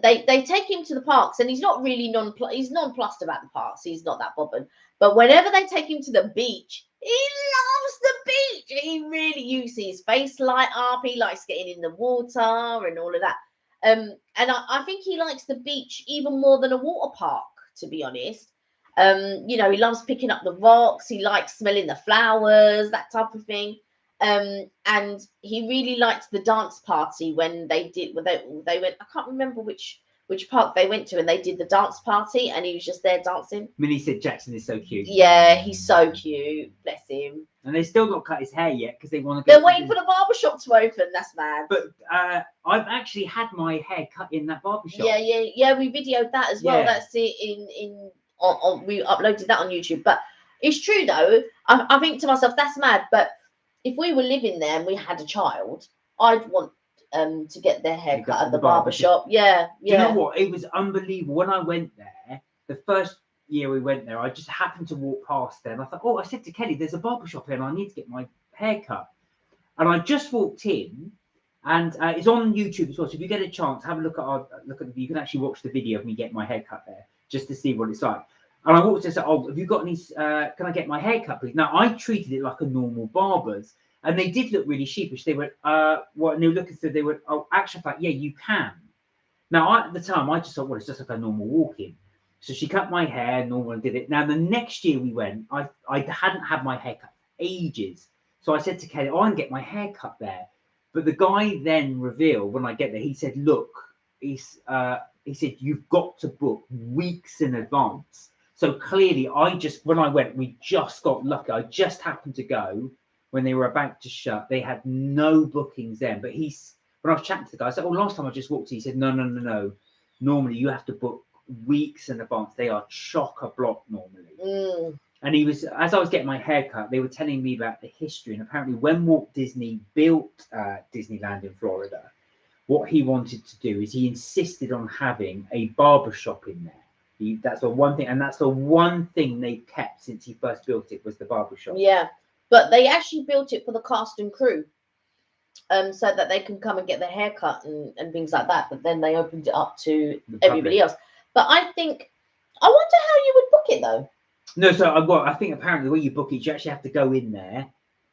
S1: they take him to the parks, and he's not really nonplussed about the parks. He's not that bothered. But whenever they take him to the beach, he loves the beach. He really, you see his face light up. He likes getting in the water and all of that. And I think he likes the beach even more than a water park, to be honest. You know, he loves picking up the rocks. He likes smelling the flowers, that type of thing. And he really liked the dance party when they went. I can't remember which park they went to, and they did the dance party, and he was just there dancing.
S2: Minnie said Jackson is so cute.
S1: Yeah, he's so cute. Bless him.
S2: And they still not cut his hair yet because they want to go.
S1: They're waiting for the barbershop to open. That's mad.
S2: But I've actually had my hair cut in that barbershop.
S1: Yeah. We videoed that as well. That's it. We uploaded that on YouTube. But it's true though. I think to myself, that's mad. But if we were living there and we had a child, I'd want to get their hair cut at the barbershop. Yeah.
S2: Do you know what? It was unbelievable. When I went there, the first year we went there, I just happened to walk past there, and I thought, I said to Kelly, there's a barbershop here and I need to get my hair cut. And I just walked in, and it's on YouTube as well. So if you get a chance, have a look at you can actually watch the video of me getting my hair cut there just to see what it's like. And I walked in and said, have you got any, can I get my hair cut, please? Now, I treated it like a normal barber's, and they did look really sheepish. They went, what? And they were looking through, they went, actually, yeah, you can. Now, at the time, I just thought, it's just like a normal walk-in. So she cut my hair, normal, and did it. Now, the next year we went, I hadn't had my hair cut for ages. So I said to Kelly, I can get my hair cut there. But the guy then revealed, when I get there, he said, look, he said, you've got to book weeks in advance. So clearly, when I went, we just got lucky. I just happened to go when they were about to shut. They had no bookings then. But when I was chatting to the guy, I said, last time I just walked in, he said, no. Normally, you have to book weeks in advance. They are chock-a-block normally. And as I was getting my hair cut, they were telling me about the history. And apparently when Walt Disney built Disneyland in Florida, what he wanted to do is he insisted on having a barbershop in there. That's the one thing, and that's the one thing they kept since he first built it, was the barbershop. Yeah,
S1: but they actually built it for the cast and crew, so that they can come and get their hair cut and things like that. But then they opened it up to everybody else. But I wonder how you would book it though.
S2: No, so I think apparently when you book it, you actually have to go in there,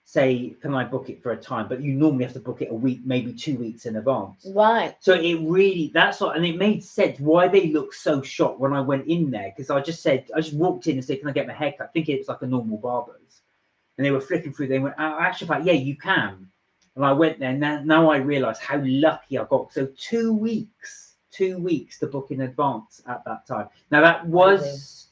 S2: say, can I book it for a time? But you normally have to book it a week, maybe 2 weeks in advance.
S1: Right.
S2: So it really, and it made sense why they looked so shocked when I went in there, because I just walked in and said, can I get my hair cut? Thinking it's like a normal barber's. And they were flicking through, they went, actually, yeah, you can. And I went there, and now I realise how lucky I got. So 2 weeks to book in advance at that time. Now that was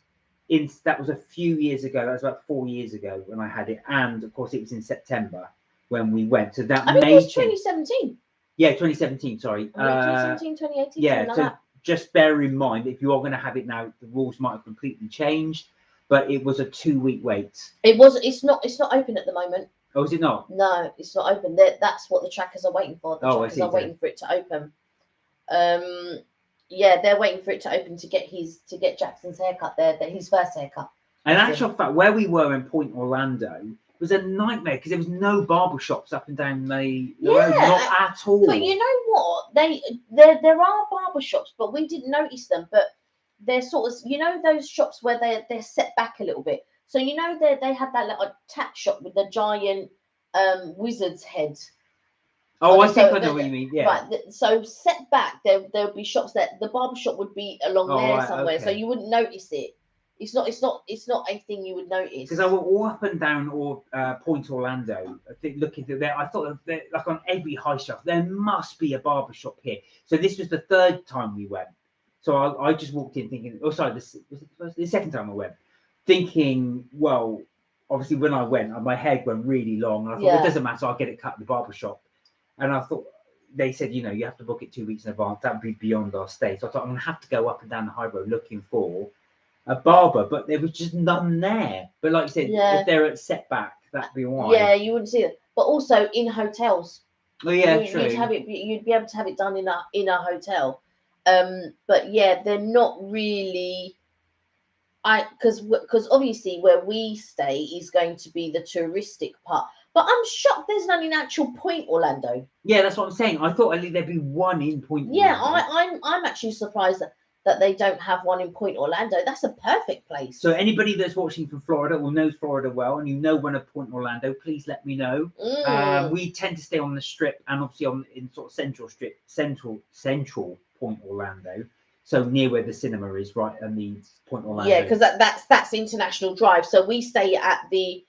S2: a few years ago. That was about 4 years ago when I had it, and of course it was in September when we went. So that
S1: it was 2017.
S2: Yeah, 2017. Sorry,
S1: 2017, 2018.
S2: Yeah, so just bear in mind, if you are going to have it now, the rules might have completely changed. But it was a 2 week wait. It's
S1: not open at the moment.
S2: Oh, is it not?
S1: No, it's not open. That's what the trackers are waiting for. The trackers are waiting for it to open. Yeah, they're waiting for it to open to get Jackson's haircut there, his first haircut.
S2: And actual fact, where we were in Point Orlando was a nightmare because there was no barbershops up and down the road, not at all.
S1: But you know what? There are barbershops, but we didn't notice them. But they're sort of, those shops where they're set back a little bit. So they had that little tack shop with the giant wizard's head.
S2: Oh, I think I know what you mean. Yeah.
S1: Right. So set back, there would be shops that the barber shop would be along there somewhere, so you wouldn't notice it. It's not a thing you would notice.
S2: Because I walk all up and down or Point Orlando, I think, looking through there. I thought that, like on every high shop, there must be a barber shop here. So this was the third time we went. So I just walked in thinking, oh sorry, this was the second time I went, thinking, well, obviously when I went, my hair went really long, and I thought, well, it doesn't matter, I'll get it cut at the barber shop. And I thought, they said, you know, you have to book it 2 weeks in advance. That would be beyond our stay. So I thought, I'm going to have to go up and down the high road looking for a barber, but there was just none there. But like you said, if they're at setback, that'd be why.
S1: Yeah, you wouldn't see it. But also in hotels.
S2: Oh yeah,
S1: true. You'd be able to have it done in a hotel. But yeah, they're not really. Because obviously where we stay is going to be the touristic part. But I'm shocked there's none in actual Point Orlando.
S2: Yeah, that's what I'm saying. I thought at least there'd be one in Point Orlando.
S1: Yeah, I'm actually surprised that they don't have one in Point Orlando. That's a perfect place.
S2: So anybody that's watching from Florida or knows Florida well, and you know one of Point Orlando, please let me know. We tend to stay on the Strip, and obviously in sort of central Point Orlando. So near where the cinema is, right, and the Point Orlando.
S1: Yeah, because that's International Drive. So we stay at the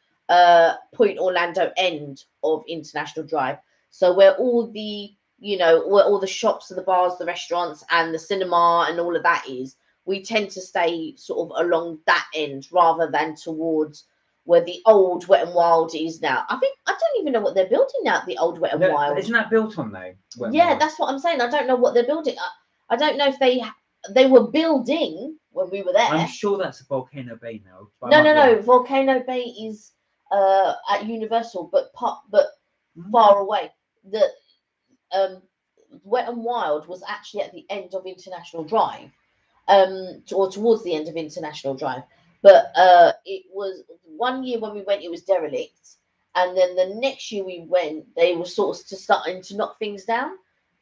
S1: Point Orlando end of International Drive. So where all the where all the shops, the bars, the restaurants, and the cinema and all of that is, we tend to stay sort of along that end rather than towards where the old Wet and Wild is now. I don't even know what they're building now at the old Wet and Wild.
S2: Isn't that built on though?
S1: Yeah, that's what I'm saying. I don't know what they're building. I don't know if they were building when we were there.
S2: I'm sure that's a Volcano Bay now.
S1: No. Volcano Bay is at Universal, but far away. The Wet and Wild was actually at the end of International Drive, or towards the end of International Drive. But it was 1 year when we went, it was derelict, and then the next year we went, they were sort of starting to knock things down.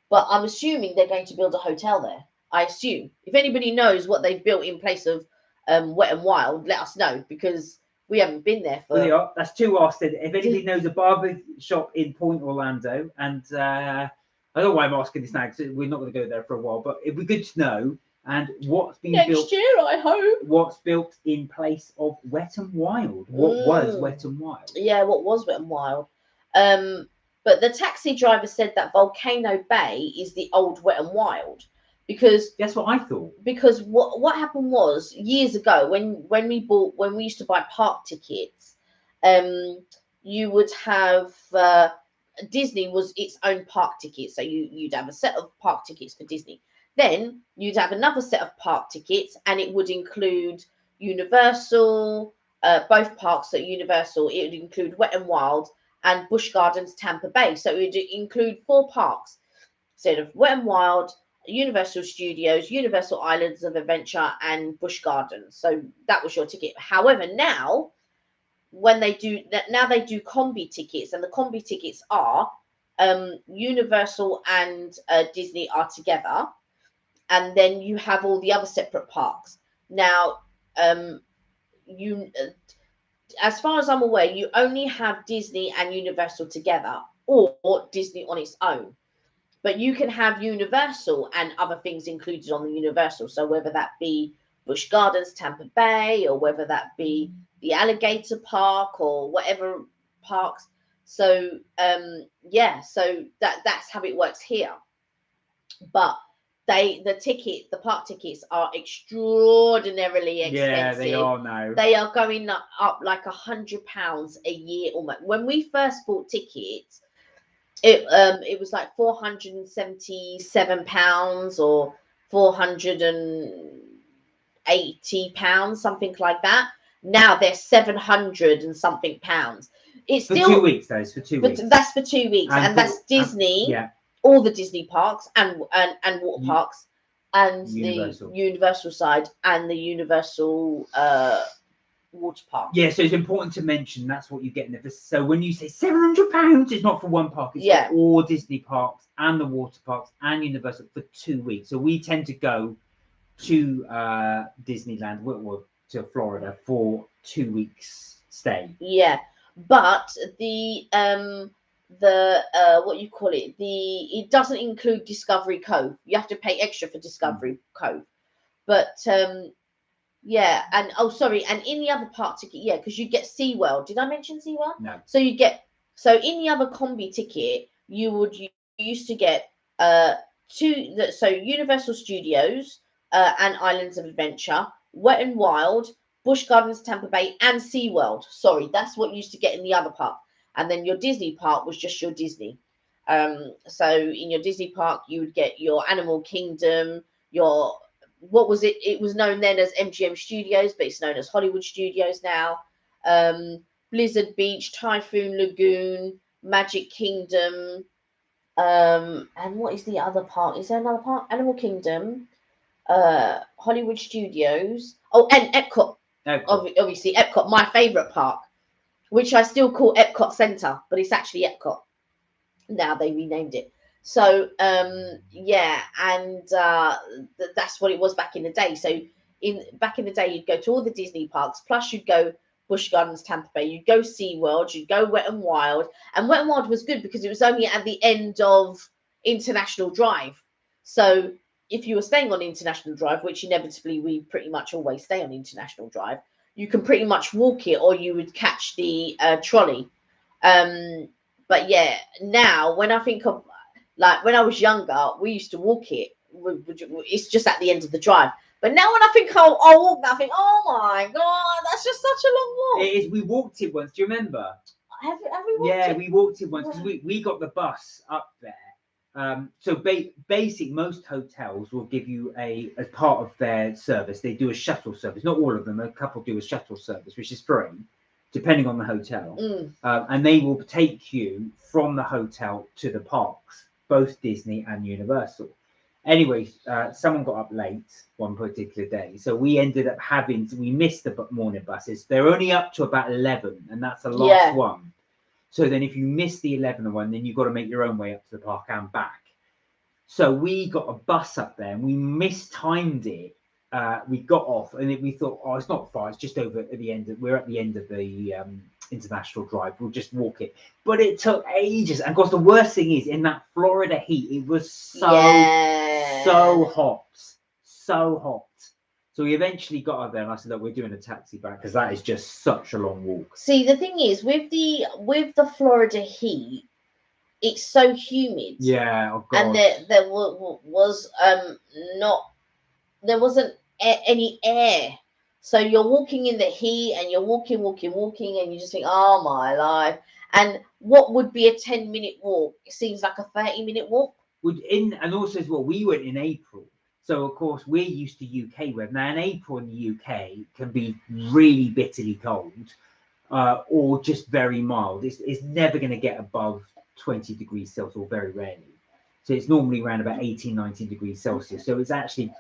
S1: But I'm assuming they're going to build a hotel there. I assume. If anybody knows what they've built in place of Wet and Wild, let us know, because we haven't been there for.
S2: Well, that's two asked. If anybody knows a barber shop in Point Orlando, and I don't know why I'm asking this now, because we're not going to go there for a while, but it'd be good to know. And what's being built
S1: next year, I hope.
S2: What's built in place of Wet and Wild? What was Wet and Wild?
S1: Yeah, what was Wet and Wild? But the taxi driver said that Volcano Bay is the old Wet and Wild, because
S2: that's what I thought.
S1: Because what happened was, years ago when we used to buy park tickets, you would have Disney was its own park ticket, so you'd have a set of park tickets for Disney. Then you'd have another set of park tickets, and it would include Universal, both parks at Universal. It would include Wet and Wild and Busch Gardens Tampa Bay. So it would include 4 parks instead of Wet and Wild, Universal Studios, Universal Islands of Adventure, and Busch Gardens. So that was your ticket. However, now they do combi tickets, and the combi tickets are Universal and Disney are together, and then you have all the other separate parks. Now, as far as I'm aware, you only have Disney and Universal together, or Disney on its own. But you can have Universal and other things included on the Universal. So whether that be Busch Gardens, Tampa Bay, or whether that be the Alligator Park or whatever parks. So so that's how it works here. But the park tickets are extraordinarily expensive.
S2: Yeah, they are now.
S1: They are going up like £100 a year almost. When we first bought tickets, it was like £477 or £480, something like that. Now they're 700 and something pounds. It's
S2: for
S1: still
S2: 2 weeks, though. It's for 2 weeks.
S1: That's for 2 weeks, and that's Disney. All the Disney parks and water parks, and Universal. The Universal side and the Universal water park.
S2: Yeah, so it's important to mention that's what you get in there. So when you say £700, it's not for one park. It's for all Disney parks and the water parks and Universal for 2 weeks. So we tend to go to Disneyland, or to Florida for 2 weeks stay.
S1: Yeah, but the what you call it, it doesn't include Discovery Cove. You have to pay extra for Discovery Cove, but Yeah, and oh, sorry, and in the other part ticket, yeah, because you get SeaWorld. Did I mention SeaWorld?
S2: No.
S1: So you get in the other combi ticket, you used to get so Universal Studios and Islands of Adventure, Wet and Wild, Busch Gardens Tampa Bay, and SeaWorld. Sorry, that's what you used to get in the other park. And then your Disney park was just your Disney. So in your Disney park, you would get your Animal Kingdom, your what was it? It was known then as MGM Studios, but it's known as Hollywood Studios now. Blizzard Beach, Typhoon Lagoon, Magic Kingdom, and what is the other park? Is there another park? Animal Kingdom, Hollywood Studios. Oh, and Epcot. Obviously, Epcot, my favourite park, which I still call Epcot Centre, but it's actually Epcot. Now they renamed it. So yeah, and that's what it was back in the day. So back in the day, you'd go to all the Disney parks, plus you'd go Busch Gardens, Tampa Bay, you'd go SeaWorld, you'd go Wet and Wild. And Wet and Wild was good because it was only at the end of International Drive. So if you were staying on International Drive, which inevitably we pretty much always stay on International Drive, you can pretty much walk it, or you would catch the trolley. But yeah, now when I think of, like, when I was younger, we used to walk it. It's just at the end of the drive. But now when I think I'll walk that, I think, oh my god, that's just such a long walk.
S2: It is. We walked it once. Do you remember?
S1: Have we walked
S2: Yeah,
S1: it?
S2: we walked it once because we got the bus up there. So basic, most hotels will give you as part of their service, they do a shuttle service. Not all of them, a couple do a shuttle service, which is free, depending on the hotel. And they will take you from the hotel to the parks, both Disney and Universal. Anyway, someone got up late one particular day, so we ended up we missed the morning buses. They're only up to about 11, and that's the last one. So then if you miss the 11 one, then you've got to make your own way up to the park and back. So we got a bus up there, and we mistimed it. We got off, and we thought, oh, it's not far. It's just over at the end. We're at the end of the International Drive. We'll just walk it. But it took ages. And of course, the worst thing is, in that Florida heat, it was so hot. So hot. So we eventually got up there, and I said, look, we're doing a taxi back because that is just such a long walk.
S1: See, the thing is, with the Florida heat, it's so humid.
S2: Yeah, oh God.
S1: And there wasn't any air. So you're walking in the heat, and you're walking, and you just think, oh my life. And what would be a 10-minute walk, it seems like a 30-minute walk.
S2: And also as well, we went in April. So, of course, we're used to UK weather. Now, in April in the UK can be really bitterly cold or just very mild. It's never going to get above 20 degrees Celsius, or very rarely. So it's normally around about 18, 19 degrees Celsius. So it's actually,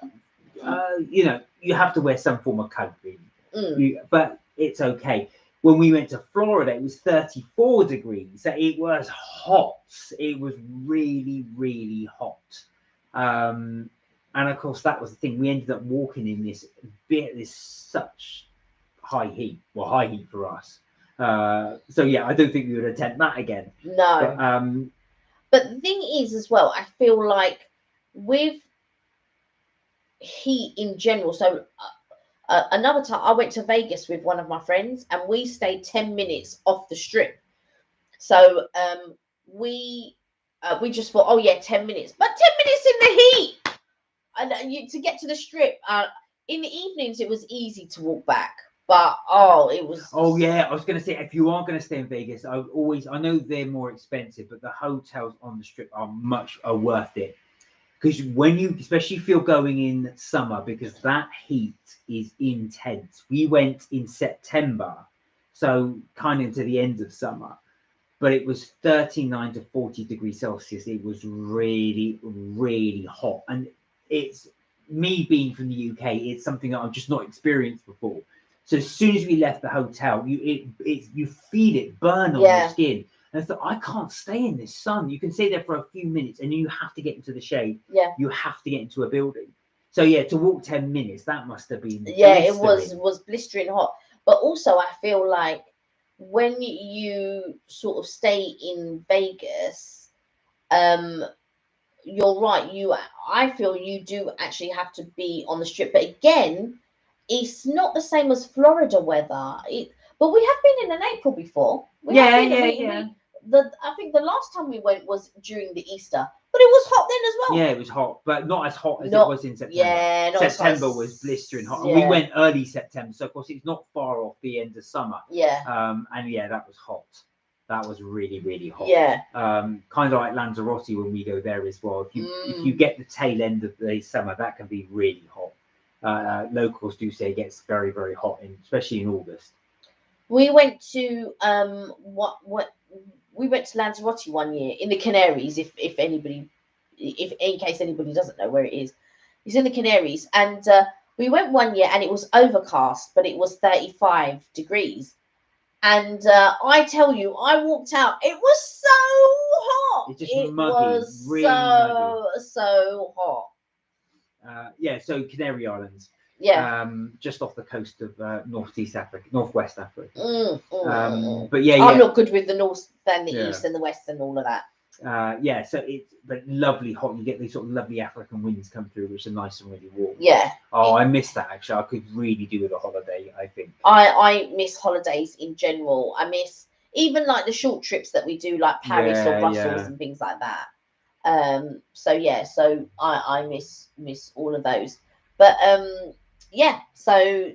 S2: you have to wear some form of coat, really. But it's okay. When we went to Florida, it was 34 degrees. So it was hot. It was really, really hot. And of course, that was the thing. We ended up walking in this such high heat. Well, high heat for us. So yeah, I don't think we would attempt that again.
S1: No. But the thing is, as well, I feel like with heat in general. So another time, I went to Vegas with one of my friends, and we stayed 10 minutes off the strip. So we just thought, oh yeah, 10 minutes, but 10 minutes in the heat. And to get to the strip, in the evenings it was easy to walk back, but it was.
S2: Oh yeah, I was going to say, if you are going to stay in Vegas, I know they're more expensive, but the hotels on the strip are worth it, because especially if you're going in summer, because that heat is intense. We went in September, so kind of to the end of summer, but it was 39 to 40 degrees Celsius. It was really, really hot. And it's me being from the UK, it's something that I've just not experienced before. So as soon as we left the hotel, you feel it burn on your skin. And I thought, I can't stay in this sun. You can stay there for a few minutes, and then you have to get into the shade.
S1: Yeah.
S2: You have to get into a building. So yeah, to walk 10 minutes, that must have been
S1: it was blistering hot. But also, I feel like when you sort of stay in Vegas, you're right. I feel you do actually have to be on the strip. But again, it's not the same as Florida weather. But we have been in April before. We have
S2: Yeah,
S1: been.
S2: yeah.
S1: I think the last time we went was during the Easter, but it was hot then as well.
S2: Yeah, it was hot, but not as hot as it
S1: Not
S2: was in September.
S1: yeah, not as hot
S2: September
S1: as-
S2: was blistering hot, and
S1: yeah.
S2: we went early September, so of course it's not far off the end of summer.
S1: Yeah,
S2: And yeah, that was hot. That was really, really hot.
S1: yeah.
S2: Kind of like Lanzarote when we go there as well. If you get the tail end of the summer, that can be really hot. Locals do say it gets very, very hot, especially in August.
S1: We went to we went to Lanzarote one year in the Canaries. If anybody, if in case anybody doesn't know where it is, it's in the Canaries. And we went one year, and it was overcast, but it was 35 degrees. And I tell you, I walked out. It was so hot.
S2: It's just
S1: It
S2: muggy,
S1: was
S2: really muggy.
S1: so hot.
S2: Yeah, so Canary Islands.
S1: Yeah.
S2: Just off the coast of northwest Africa.
S1: Mm.
S2: But yeah,
S1: I'm not good with the north and the
S2: Yeah.
S1: east and the west and all of that.
S2: Yeah, so it's but lovely hot. You get these sort of lovely African winds come through, which are nice and really warm.
S1: Yeah.
S2: Oh, I miss that actually. I could really do with a holiday, I think.
S1: I miss holidays in general. I miss even like the short trips that we do, like Paris or
S2: Yeah,
S1: Brussels
S2: yeah.
S1: and things like that. So yeah, so I miss all of those. But yeah, so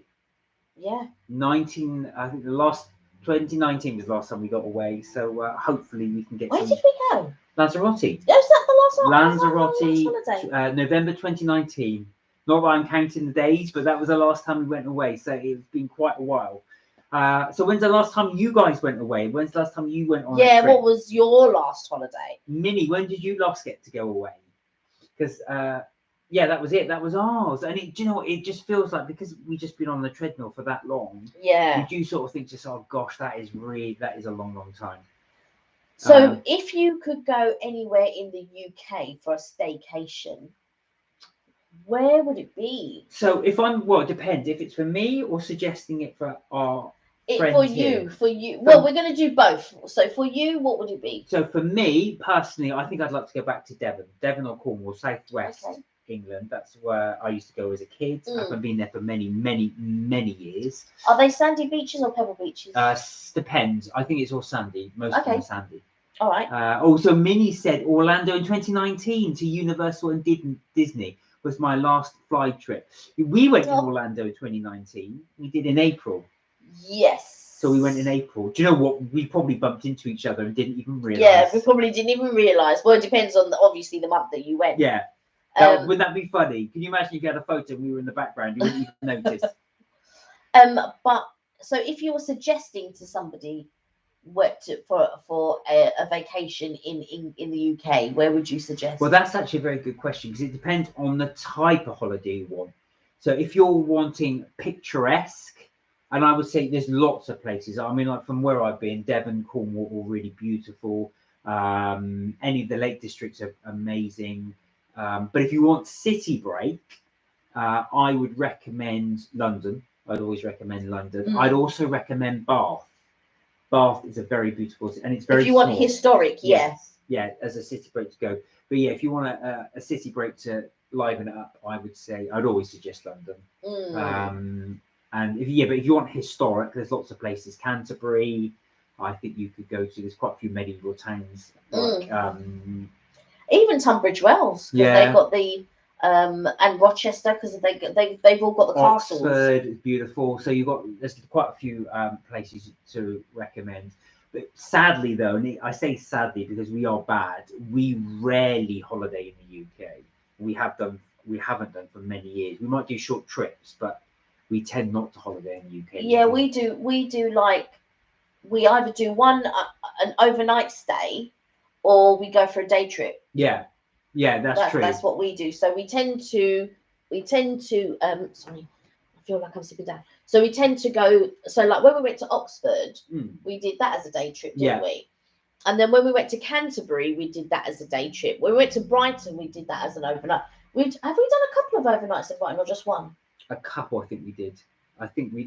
S1: yeah.
S2: I think the last 2019 was the last time we got away. So hopefully we can get
S1: Where
S2: some
S1: did we go?
S2: Lanzarote.
S1: Was that the last
S2: Lanzarote,
S1: holiday?
S2: November 2019. Not that I'm counting the days, but that was the last time we went away. So it's been quite a while. So when's the last time you guys went away? When's the last time you went on a
S1: Yeah,
S2: trip?
S1: what was your last holiday?
S2: Minnie, when did you last get to go away? Because yeah, that was it. That was ours. And do you know what? It just feels like because we've just been on the treadmill for that long.
S1: Yeah.
S2: You do sort of think, just oh gosh, that is a long, long time.
S1: So if you could go anywhere in the UK for a staycation, where would it be?
S2: So if it depends. If it's for me or suggesting it for our friends here.
S1: For you. Well, we're going to do both. So for you, what would it be?
S2: So for me personally, I think I'd like to go back to Devon or Cornwall, southwest England. That's where I used to go as a kid. I've been there for many, many, many years.
S1: Are they sandy beaches or pebble beaches?
S2: Depends. I think it's all sandy. Most of them are sandy.
S1: All right.
S2: Also, Minnie said Orlando in 2019 to Universal and Disney was my last fly trip. We went to Orlando in 2019. We did in April.
S1: Yes.
S2: So we went in April. Do you know what? We probably bumped into each other and didn't even realise.
S1: Yeah, we probably didn't even realise. Well, it depends on obviously the month that you went.
S2: Yeah. Would that be funny? Can you imagine if you had a photo and we were in the background? You wouldn't even notice.
S1: But so if you were suggesting to somebody for a vacation in the UK, where would you suggest?
S2: Well, that's actually a very good question because it depends on the type of holiday you want. So if you're wanting picturesque, and I would say there's lots of places. I mean, like from where I've been, Devon, Cornwall, all really beautiful. Any of the Lake Districts are amazing. But if you want city break, I would recommend London. I'd always recommend London. I'd also recommend Bath. Bath is a very beautiful, and it's very.
S1: If you want historic, yes.
S2: Yeah, as a city break to go. But yeah, if you want a city break to liven it up, I would say I'd always suggest London. And if you want historic, there's lots of places. Canterbury, I think you could go to. There's quite a few medieval towns, like
S1: even Tunbridge Wells.
S2: Yeah,
S1: they've got the and Rochester because they've all got the castles.
S2: Oxford is beautiful. So there's quite a few places to recommend. But sadly, though, and I say sadly because we are bad. We rarely holiday in the UK. We haven't done for many years. We might do short trips, but we tend not to holiday in the UK.
S1: Yeah, we do. We either do an overnight stay, or we go for a day trip.
S2: Yeah, that's true.
S1: That's what we do. So we tend to. Sorry, I feel like I'm sitting down. So we tend to go. So like when we went to Oxford, we did that as a day trip, didn't we? And then when we went to Canterbury, we did that as a day trip. When we went to Brighton, we did that as an overnight. Have we done a couple of overnights in Brighton or just one?
S2: A couple, I think we did.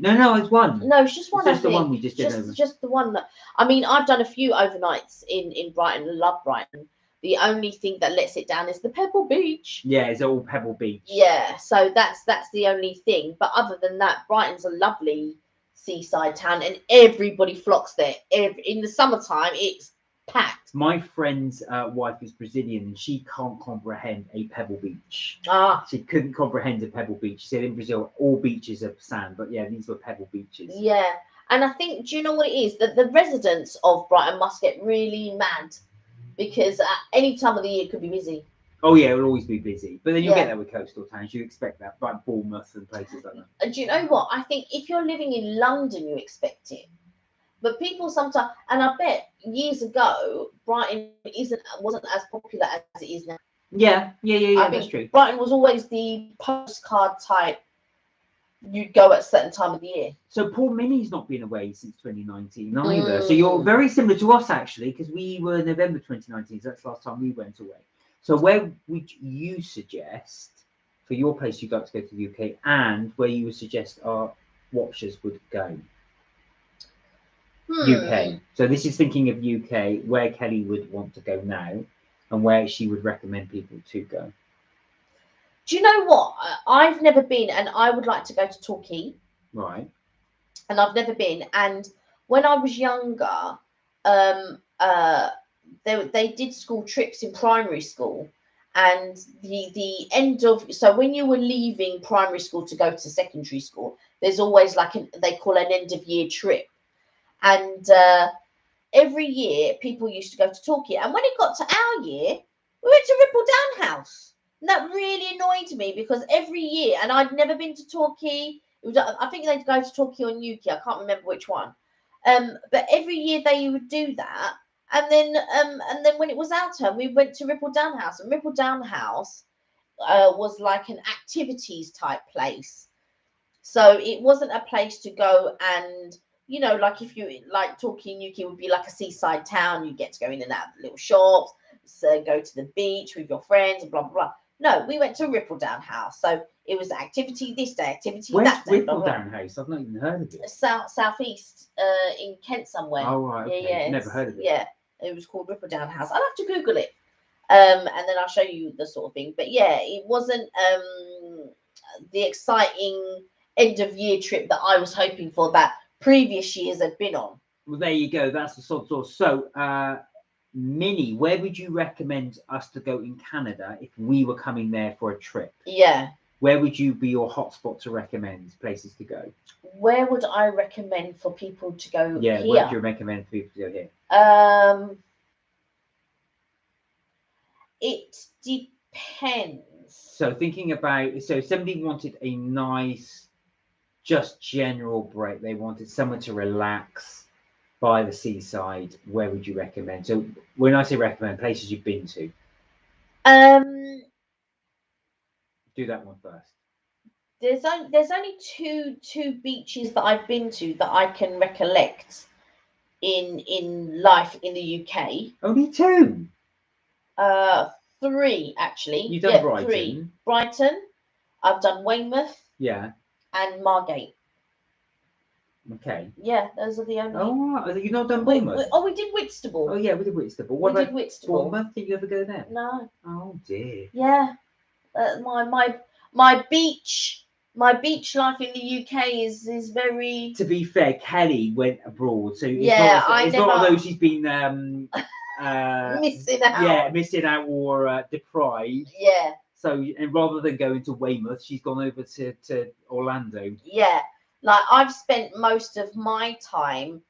S2: No, it's one.
S1: No, it's just one.
S2: It's just the one we just did.
S1: Just the one that. I mean, I've done a few overnights in Brighton. Love Brighton, The only thing that lets it down is the Pebble Beach.
S2: Yeah, it's all Pebble Beach.
S1: Yeah, so that's the only thing. But other than that, Brighton's a lovely seaside town, and everybody flocks there. In the summertime, it's packed.
S2: My friend's wife is Brazilian, and she can't comprehend a Pebble Beach.
S1: Ah,
S2: She couldn't comprehend a Pebble Beach. She said in Brazil, all beaches are sand, but yeah, these were Pebble Beaches.
S1: yeah. And I think, do you know what it is? That the residents of Brighton must get really mad because at any time of the year it could be busy.
S2: Oh yeah, it will always be busy. But then you'll
S1: Yeah.
S2: get that with coastal towns. You expect that, like Bournemouth and places like that.
S1: And do you know what? I think if you're living in London, you expect it. But people sometimes, and I bet years ago, Brighton wasn't as popular as it is now.
S2: Yeah,
S1: I
S2: that's
S1: think
S2: true.
S1: Brighton was always the postcard type. You'd go at a certain time of the year.
S2: So poor Minnie's not been away since 2019 either. So you're very similar to us actually, because we were November 2019. So that's the last time we went away. So where would you suggest for your place you'd like to go to the UK, and where you would suggest our watchers would go? UK. So this is thinking of UK, where Kelly would want to go now, and where she would recommend people to go.
S1: Do you know what? I've never been, and I would like to go to Torquay.
S2: Right.
S1: And I've never been. And when I was younger, they did school trips in primary school, and the end of, so when you were leaving primary school to go to secondary school, there's always like they call an end of year trip, and every year people used to go to Torquay, and when it got to our year, we went to Ripple Down House, and that really annoyed me because every year, and I'd never been to Torquay. It was, I think they'd go to Torquay or Newquay. I can't remember which one. But every year they would do that, and then when it was our turn, we went to Ripple Down House, and Ripple Down House was like an activities type place. So it wasn't a place to go and, you know, like if you like Torquay, Newquay would be like a seaside town. You get to go in and out of the little shops, so go to the beach with your friends, and blah blah blah. No, we went to Ripple Down House. So it was activity this day, activity
S2: Where's
S1: that day.
S2: Ripple Down House? I've not even heard of it.
S1: Southeast in Kent somewhere.
S2: Oh right, okay.
S1: Yeah,
S2: Never heard of it.
S1: Yeah, it was called Ripple Down House. I'll have to Google it, and then I'll show you the sort of thing. But yeah, it wasn't the exciting end of year trip that I was hoping for that previous years had been on.
S2: Well, there you go. That's the sort of. So, Minnie, where would you recommend us to go in Canada if we were coming there for a trip?
S1: Yeah.
S2: Where would you be your hotspot to recommend places to go?
S1: Where would I recommend for people to go?
S2: Yeah,
S1: here?
S2: where would you recommend for people to go here?
S1: It depends.
S2: So thinking about, so somebody wanted a nice, just general break. They wanted somewhere to relax by the seaside. Where would you recommend? So when I say recommend, places you've been to. Do that one first.
S1: There's only two beaches that I've been to that I can recollect in life in the UK.
S2: Only two?
S1: Three actually.
S2: You've done Brighton.
S1: Three. Brighton. I've done Weymouth.
S2: Yeah.
S1: And Margate.
S2: Okay.
S1: Yeah, those are the only.
S2: Oh, right. You've not done Bournemouth?
S1: We did Whitstable.
S2: Oh yeah, we did Whitstable.
S1: What about Whitstable?
S2: Bournemouth? Did you ever go there?
S1: No.
S2: Oh dear.
S1: Yeah, my beach life in the UK is very.
S2: To be fair, Kelly went abroad, so it's
S1: it's
S2: not as though she's been
S1: missing out.
S2: Yeah, missing out or deprived.
S1: Yeah.
S2: So, and rather than going to Weymouth, she's gone over to Orlando.
S1: Yeah, like I've spent most of my time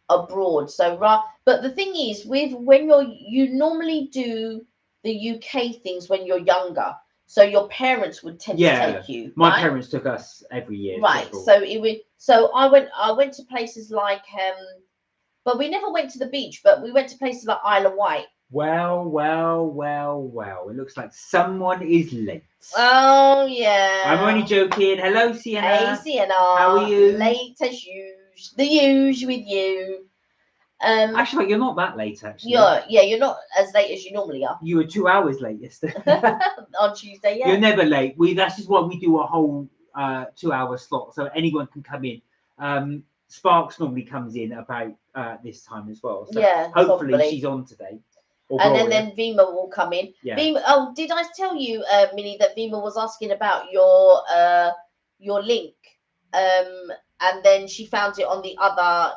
S1: abroad. So, but the thing is, when you normally do the UK things when you're younger. So your parents would tend to take you.
S2: My parents took us every year.
S1: Right. So I went to places like but we never went to the beach, but we went to places like Isle of Wight.
S2: Well. It looks like someone is late.
S1: Oh yeah.
S2: I'm only joking. Hello, Sienna.
S1: Hey Sienna.
S2: How are you?
S1: Late as usual. The usual with you.
S2: Actually, you're not that late. Actually,
S1: you're not as late as you normally are.
S2: You were 2 hours late yesterday.
S1: On Tuesday, yeah.
S2: You're never late. That's just why we do a whole 2 hour slot, so anyone can come in. Sparks normally comes in about this time as well. So
S1: yeah,
S2: hopefully
S1: probably.
S2: she's on today. Or
S1: and
S2: Gloria.
S1: then Vima will come in.
S2: Yeah.
S1: Vima, oh, did I tell you, Minnie, that Vima was asking about your link? And then she found it on the other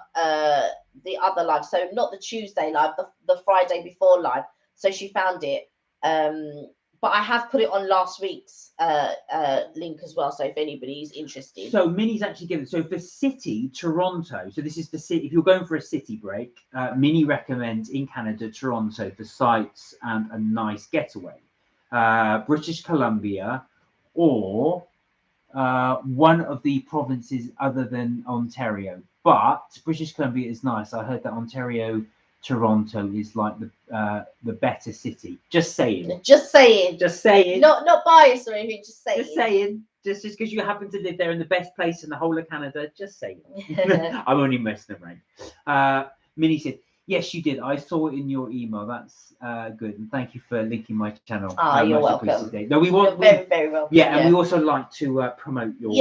S1: live, so not the Tuesday live, the Friday before live. So she found it. But I have put it on last week's link as well. So if anybody's interested.
S2: So Minnie's actually given. So for city, Toronto. So this is the city. If you're going for a city break, Minnie recommends in Canada, Toronto for sights and a nice getaway. British Columbia, or one of the provinces other than Ontario. But British Columbia is nice. I heard that Ontario, Toronto is like the better city. Just saying.
S1: Just saying.
S2: Just saying.
S1: Not biased or anything. Just saying.
S2: Just saying. Just because you happen to live there in the best place in the whole of Canada. Just saying. I'm only messing around. Minnie said, yes, you did. I saw it in your email. That's good. And thank you for linking my channel.
S1: Oh, you're welcome.
S2: No, we want
S1: very, very welcome.
S2: Yeah, and we also like to promote your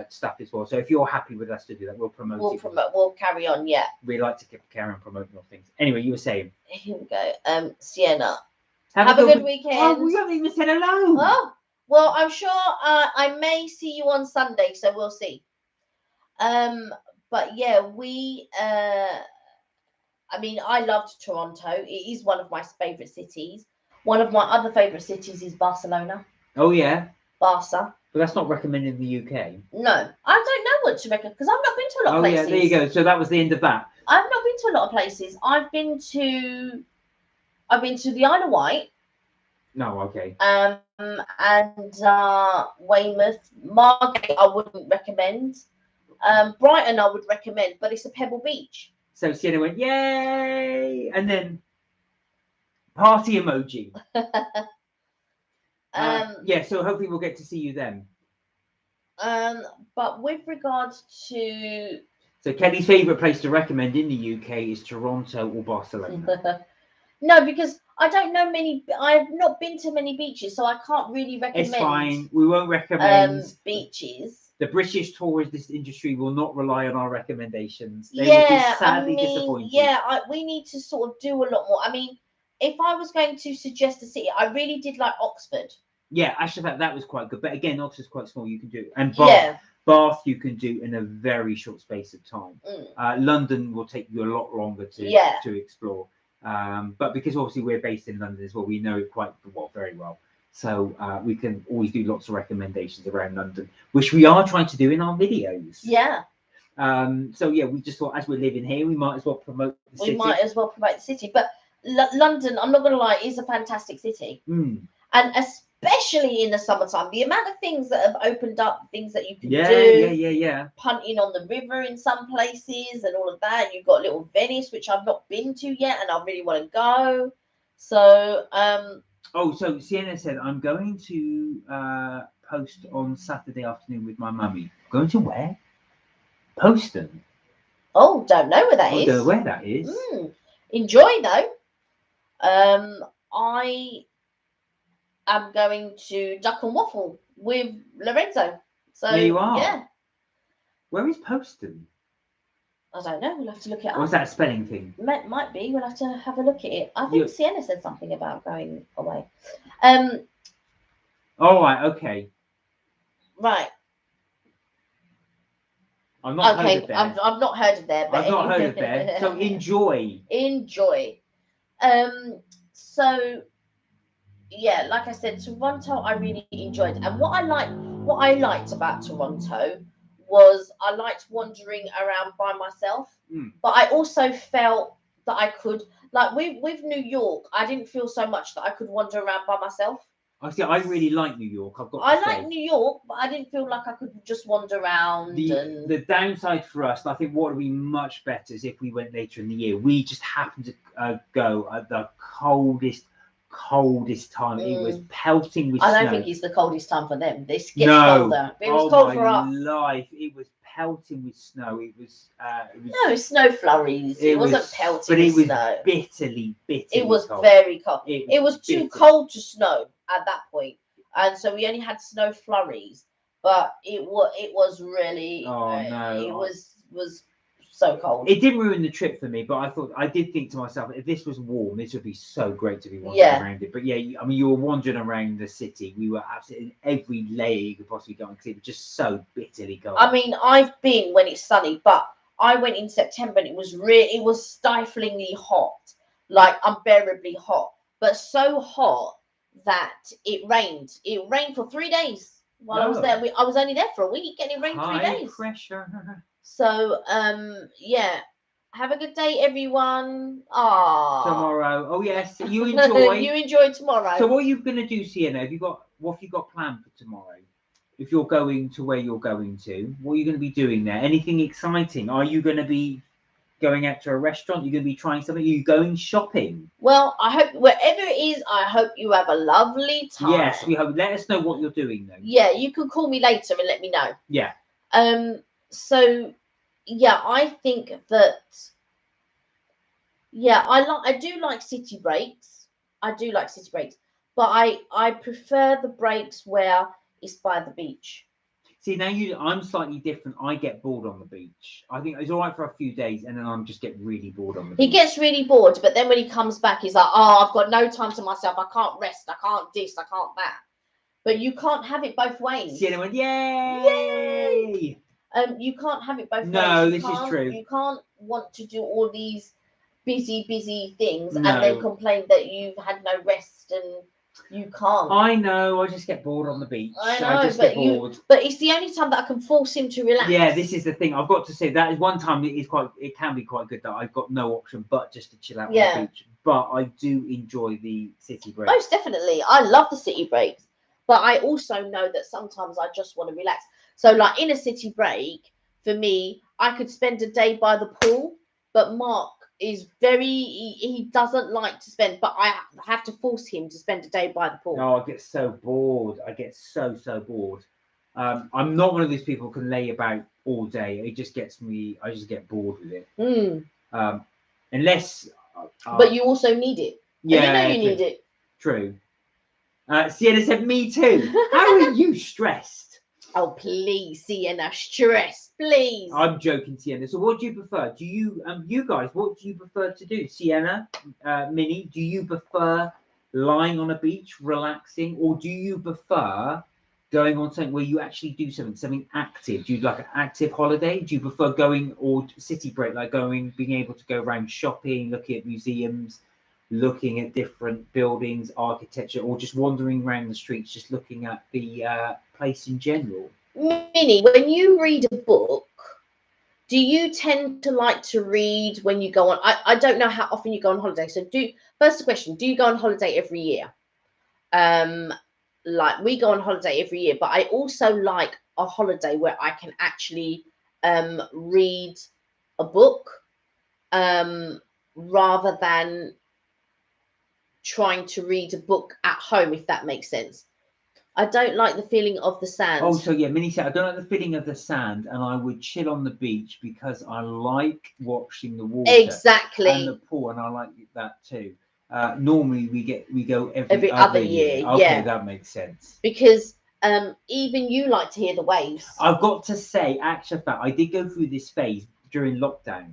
S2: stuff as well. So if you're happy with us to do that, we'll promote it.
S1: We'll carry on, yeah.
S2: We like to carry on promoting your things. Anyway, you were saying.
S1: Here we go. Sienna. Have a good weekend.
S2: Oh, we haven't even said hello.
S1: Oh, well, I'm sure I may see you on Sunday, so we'll see. But yeah, I mean, I loved Toronto. It is one of my favourite cities. One of my other favourite cities is Barcelona.
S2: Oh, yeah?
S1: Barca.
S2: But that's not recommended in the UK.
S1: No, I don't know what to recommend because I've not been to a lot of places.
S2: Oh, yeah, there you go. So that was the end of that.
S1: I've not been to a lot of places. I've been to the Isle of Wight.
S2: No, okay.
S1: And Weymouth. Margate, I wouldn't recommend. Brighton, I would recommend, but it's a pebble beach.
S2: So Sienna went, yay! And then party emoji. Yeah, so hopefully we'll get to see you then.
S1: But with regards to...
S2: So Kelly's favourite place to recommend in the UK is Toronto or Barcelona.
S1: No, because I don't know many... I've not been to many beaches, so I can't really recommend...
S2: It's fine. We won't recommend...
S1: beaches.
S2: The British tourist industry will not rely on our recommendations. They
S1: will
S2: be sadly disappointed.
S1: Yeah, we need to sort of do a lot more. I mean, if I was going to suggest a city, I really did like Oxford.
S2: Yeah, actually, that was quite good. But again, Oxford's quite small. You can do it. And Bath you can do in a very short space of time. London will take you a lot longer to explore. But because obviously we're based in London as well, we know it very well. So we can always do lots of recommendations around London, which we are trying to do in our videos.
S1: Yeah.
S2: So yeah, we just thought as we're living here, we might as well promote the city.
S1: We might as well promote the city. But London, I'm not going to lie, is a fantastic city. And especially in the summertime, the amount of things that have opened up, things that you can do.
S2: Yeah.
S1: Punting on the river in some places and all of that. You've got little Venice, which I've not been to yet, and I really want to go. So,
S2: so Sienna said, I'm going to post on Saturday afternoon with my mummy. Going to where? Poston.
S1: Oh, don't know where that is.
S2: Don't know where that is.
S1: Enjoy, though. I am going to Duck and Waffle with Lorenzo. So
S2: there you are.
S1: Yeah.
S2: Where is Poston?
S1: I don't know. We'll have to look it up.
S2: Or is that a spelling thing?
S1: Might be. We'll have to have a look at it. I think Sienna said something about going away.
S2: All right. Okay.
S1: Right.
S2: I've not heard of there.
S1: I've not heard of there. But
S2: I've not heard of there. So enjoy.
S1: Enjoy. So yeah, like I said, Toronto I really enjoyed, and what I liked about Toronto was I liked wandering around by myself, but I also felt that I could, like with New York, I didn't feel so much that I could wander around by myself.
S2: I really like New York.
S1: I like New York, but I didn't feel like I could just wander around.
S2: The downside for us, and I think what would be much better is if we went later in the year. We just happened to go at the coldest time. It was pelting with snow.
S1: I don't think it's the coldest time for them. This gets colder. It was cold for us.
S2: Life. It was pelting with snow. It was
S1: no snow flurries. It wasn't pelting with snow.
S2: Bitterly
S1: it was
S2: cold.
S1: Very cold. It was too cold to snow at that point, and so we only had snow flurries. But it was really.
S2: Oh no!
S1: It was so cold.
S2: It didn't ruin the trip for me, but I did think to myself, if this was warm, this would be so great to be wandering around it. But yeah, I mean, you were wandering around the city. We were absolutely in every layer you could possibly go on because it was just so bitterly cold.
S1: I mean, I've been when it's sunny, but I went in September and it was stiflingly hot, like unbearably hot, but so hot that it rained. It rained for 3 days while I was there. I was only there for a week and it rained 3 days.
S2: High pressure.
S1: So, yeah. Have a good day, everyone. Ah.
S2: Tomorrow. Oh yes, you enjoy.
S1: You enjoy tomorrow.
S2: So what are you gonna do, Sienna? What have you got planned for tomorrow? If you're going to where you're going to, what are you going to be doing there? Anything exciting? Are you going to be going out to a restaurant? You're going to be trying something? Are you going shopping?
S1: Well, I hope wherever it is, I hope you have a lovely time.
S2: Yes, we hope. Let us know what you're doing though.
S1: Yeah, you can call me later and let me know.
S2: Yeah.
S1: So yeah, I think that I do like city breaks. But I prefer the breaks where it's by the beach.
S2: See, now I'm slightly different. I get bored on the beach. I think it's all right for a few days, and then I'm just get really bored on the beach.
S1: He gets really bored, but then when he comes back, he's like, "Oh, I've got no time to myself. I can't rest. I can't this. I can't that." But you can't have it both ways.
S2: Sienna went, "Yay!"
S1: You can't have it both ways.
S2: No, this is true.
S1: You can't want to do all these busy things
S2: No.
S1: and then complain that you've had no rest and you can't.
S2: I know. I just get bored on the beach.
S1: I know,
S2: I just get bored.
S1: But it's the only time that I can force him to relax.
S2: Yeah, this is the thing. I've got to say that is one time it can be quite good that I've got no option but just to chill out on the beach. But I do enjoy the city break.
S1: Most definitely. I love the city breaks. But I also know that sometimes I just want to relax. So like in a city break, for me, I could spend a day by the pool, but Mark is he doesn't like to spend, but I have to force him to spend a day by the pool.
S2: No, I get so bored. I get so bored. I'm not one of these people who can lay about all day. It just gets me. I just get bored with it. Unless.
S1: But you also need it.
S2: Yeah,
S1: and you know you need it.
S2: True. Sienna said, "Me too." How are you stressed?
S1: Oh please, Sienna, stress, please.
S2: I'm joking, Sienna. So, what do you prefer? Do you, you guys, what do you prefer to do? Sienna, Minnie, do you prefer lying on a beach, relaxing, or do you prefer going on something where you actually do something active? Do you like an active holiday? Do you prefer going or city break, like being able to go around shopping, looking at museums, looking at different buildings, architecture, or just wandering around the streets, just looking at the place in general?
S1: Minnie, when you read a book, do you tend to like to read when you go on? I don't know how often you go on holiday. So first question, do you go on holiday every year? Like we go on holiday every year, but I also like a holiday where I can actually read a book rather than trying to read a book at home, if that makes sense. I don't like the feeling of the sand.
S2: Oh, so yeah, Minnie said, I don't like the feeling of the sand, and I would chill on the beach because I like watching the water.
S1: Exactly.
S2: And the pool, and I like that too. Normally we go
S1: every other year.
S2: Okay,
S1: yeah,
S2: that makes sense.
S1: Because even you like to hear the waves.
S2: I've got to say, actually, I did go through this phase during lockdown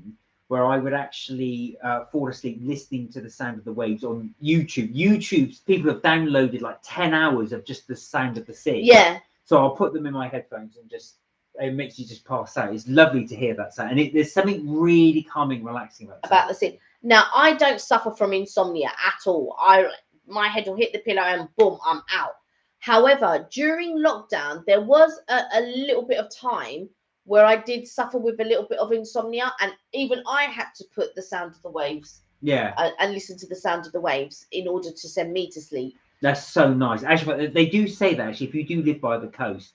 S2: where I would actually fall asleep listening to the sound of the waves on YouTube. People have downloaded like 10 hours of just the sound of the sea.
S1: Yeah.
S2: So I'll put them in my headphones and it makes you just pass out. It's lovely to hear that sound. And there's something really calming, relaxing about
S1: the sea. Now, I don't suffer from insomnia at all. My head will hit the pillow and boom, I'm out. However, during lockdown, there was a little bit of time where I did suffer with a little bit of insomnia, and even I had to put the sound of the waves, and listen to the sound of the waves in order to send me to sleep.
S2: That's so nice. Actually, they do say that actually, if you do live by the coast,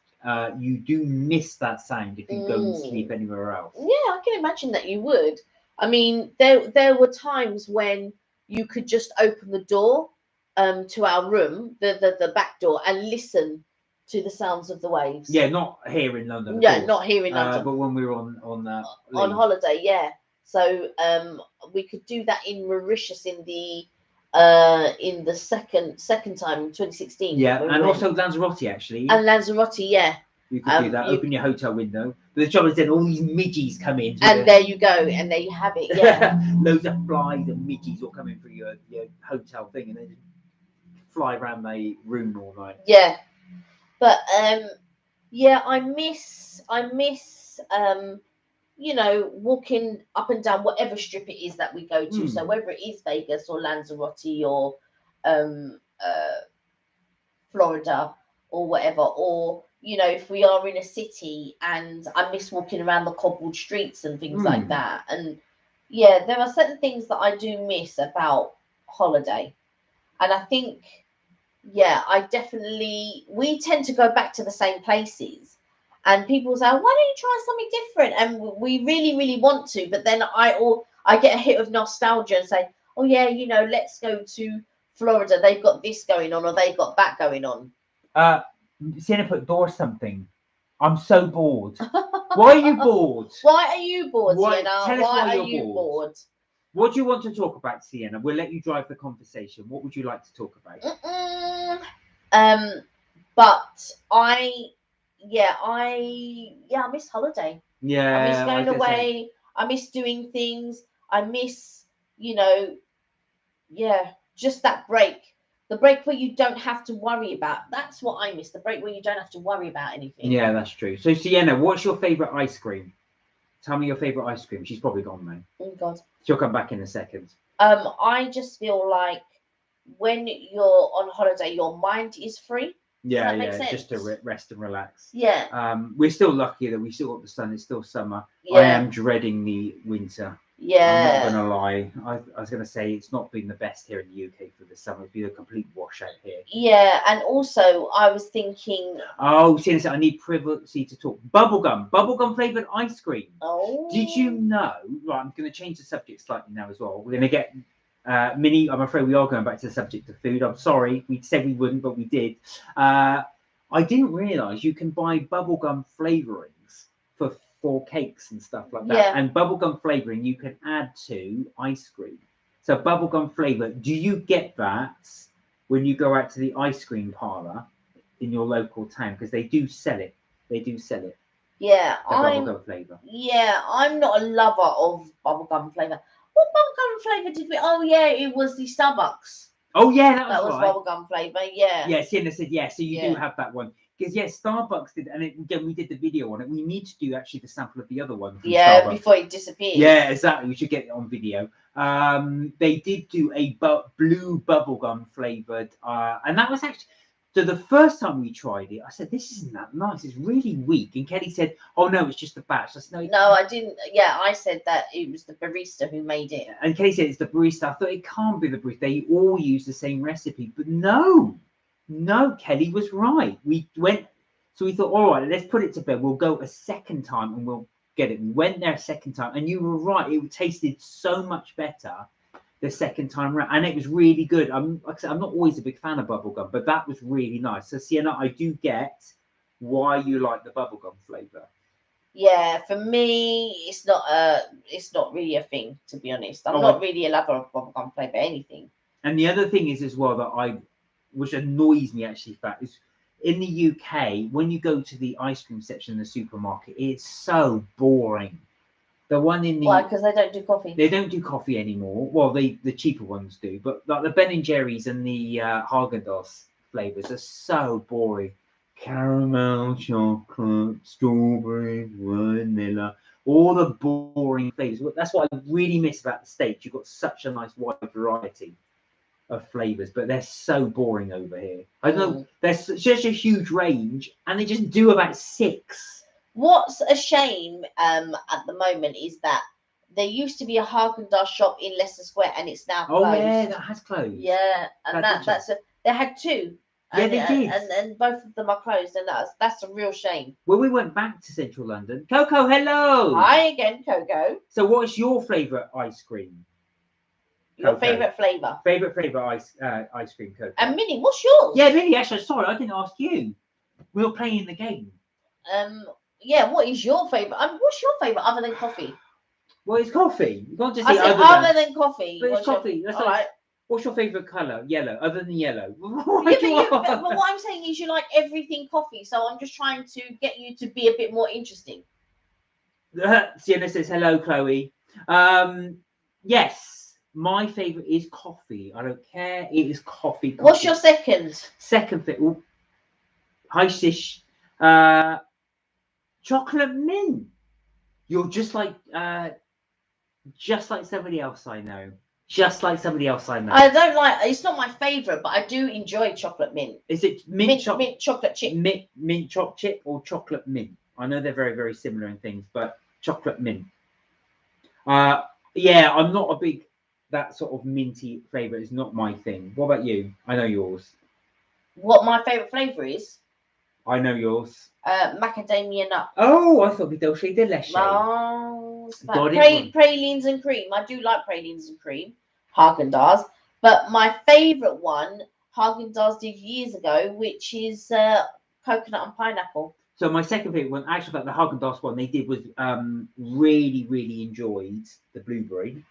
S2: you do miss that sound if you go and sleep anywhere else.
S1: Yeah, I can imagine that you would. I mean, there were times when you could just open the door to our room, the back door, and listen to the sounds of the waves.
S2: Yeah, not here in London.
S1: Yeah, not here in London.
S2: But when we were on
S1: holiday, yeah. So we could do that in Mauritius in the second time in 2016.
S2: Yeah, and also Lanzarote actually.
S1: And Lanzarote, yeah.
S2: You could do that. Open your hotel window. But the trouble is then all these midges come in.
S1: And there you go. And there you have it. Yeah.
S2: Loads of flies and midges will come in through your hotel thing and then fly around the room all night.
S1: Yeah. But yeah, I miss you know, walking up and down whatever strip it is that we go to. So whether it is Vegas or Lanzarote or Florida or whatever, or you know, if we are in a city, and I miss walking around the cobbled streets and things like that. And yeah, there are certain things that I do miss about holiday. And I think, yeah, we tend to go back to the same places. And people say, why don't you try something different? And we really, really want to. But then I get a hit of nostalgia and say, oh, yeah, you know, let's go to Florida. They've got this going on or they've got that going on.
S2: Sienna put door something. I'm so bored. Why are you bored?
S1: Why are you bored, Sienna?
S2: Tell us why
S1: are you bored?
S2: What do you want to talk about, Sienna? We'll let you drive the conversation. What would you like to talk about?
S1: But I miss holiday.
S2: Yeah,
S1: I miss going away. I miss doing things. I miss, you know, just that break. The break where you don't have to worry about. That's what I miss. The break where you don't have to worry about anything.
S2: Yeah, that's true. So, Sienna, what's your favourite ice cream? Tell me your favourite ice cream. She's probably gone now.
S1: Oh, God.
S2: She'll come back in a second.
S1: I just feel like when you're on holiday, your mind is free.
S2: Yeah, just to rest and relax.
S1: Yeah.
S2: We're still lucky that we still got the sun. It's still summer.
S1: Yeah.
S2: I am dreading the winter.
S1: Yeah.
S2: I'm not gonna lie. I was gonna say it's not been the best here in the UK for the summer. It's been a complete washout here.
S1: Yeah, and also I was thinking.
S2: Oh, Sienna said I need privacy to talk. Bubblegum flavoured ice cream.
S1: Oh.
S2: Did you know? Right, I'm gonna change the subject slightly now as well. We're gonna get Minnie. I'm afraid we are going back to the subject of food. I'm sorry. We said we wouldn't, but we did. I didn't realise you can buy bubblegum flavourings for cakes and stuff like that.
S1: Yeah.
S2: And bubblegum flavouring you can add to ice cream. So bubblegum flavour, do you get that when you go out to the ice cream parlour in your local town? Because they do sell it.
S1: Yeah,
S2: bubblegum flavour.
S1: Yeah, I'm not a lover of bubblegum flavour. What bubblegum flavour did we? Oh yeah, it was the Starbucks.
S2: Oh yeah, that
S1: was
S2: right.
S1: bubblegum flavour. Yeah.
S2: Yeah, Sienna said yeah. So you do have that one. Because Starbucks did, and again we did the video on it. We need to do actually the sample of the other one. From Starbucks.
S1: Before it disappears.
S2: Yeah, exactly. We should get it on video. They did do a blue bubblegum flavoured, and that was actually. So the first time we tried it, I said, "This isn't that nice. It's really weak." And Kelly said, "Oh no, it's just a batch." I said,
S1: "No, I didn't." Yeah, I said that it was the barista who made it.
S2: And Kelly said it's the barista. I thought it can't be the barista. They all use the same recipe, but no, Kelly was right. We went, so we thought, all right, let's put it to bed. We'll go a second time and we'll get it. We went there a second time, and you were right. It tasted so much better the second time around, and it was really good. Like I said, I'm not always a big fan of bubblegum, but that was really nice. So Sienna, I do get why you like the bubblegum flavour.
S1: Yeah, for me, it's not really a thing, to be honest. I'm not really a lover of bubblegum flavour anything.
S2: And the other thing is as well that which annoys me actually, is in the UK, when you go to the ice cream section in the supermarket, it's so boring. The one in the...
S1: Why? Because they don't do coffee.
S2: They don't do coffee anymore. Well, the cheaper ones do. But like the Ben & Jerry's and the Haagen-Dazs flavours are so boring. Caramel, chocolate, strawberry, vanilla. All the boring flavours. That's what I really miss about the States. You've got such a nice wide variety of flavours. But they're so boring over here. I don't know. There's such a huge range. And they just do about 6.
S1: What's a shame at the moment is that there used to be a Haagen-Dazs shop in Leicester Square, and it's now closed.
S2: Oh yeah, that has closed.
S1: Yeah, and they had 2.
S2: Yeah, they did.
S1: And both of them are closed, and that's a real shame.
S2: Well, we went back to central London. Coco, hello.
S1: Hi again, Coco.
S2: So, what's your favourite ice cream?
S1: Your favourite flavour?
S2: Favourite flavour ice cream, Coco.
S1: And Minnie, what's yours?
S2: Yeah, Minnie. Actually, sorry, I didn't ask you. We were playing the game.
S1: Yeah, what is your favourite? What's your favourite other than coffee?
S2: Well, it's coffee. You can't just
S1: say
S2: other
S1: than coffee.
S2: But it's coffee.
S1: All right.
S2: What's your favourite colour? Yellow, other than yellow.
S1: But what I'm saying is you like everything coffee, so I'm just trying to get you to be a bit more interesting.
S2: Sienna says, hello, Chloe. Yes, my favourite is coffee. I don't care. It is coffee.
S1: What's your second?
S2: Second thing. Hi, Sish. Chocolate mint. You're just like somebody else I know. Just like somebody else I know.
S1: I don't like. It's not my favourite, but I do enjoy chocolate mint.
S2: Is it mint
S1: chocolate chip?
S2: Mint chocolate chip or chocolate mint? I know they're very, very similar in things, but chocolate mint. Yeah, I'm not a big that sort of minty flavour is not my thing. What about you? I know yours.
S1: What my favourite flavour is?
S2: I know yours.
S1: Macadamia nut.
S2: Oh, I thought dulce de leche.
S1: Oh, pralines and cream. I do like pralines and cream. Haagen-Dazs, but my favourite one Haagen-Dazs did years ago, which is coconut and pineapple.
S2: So my second favourite one, actually, the Haagen-Dazs one they did was really, really enjoyed the blueberry,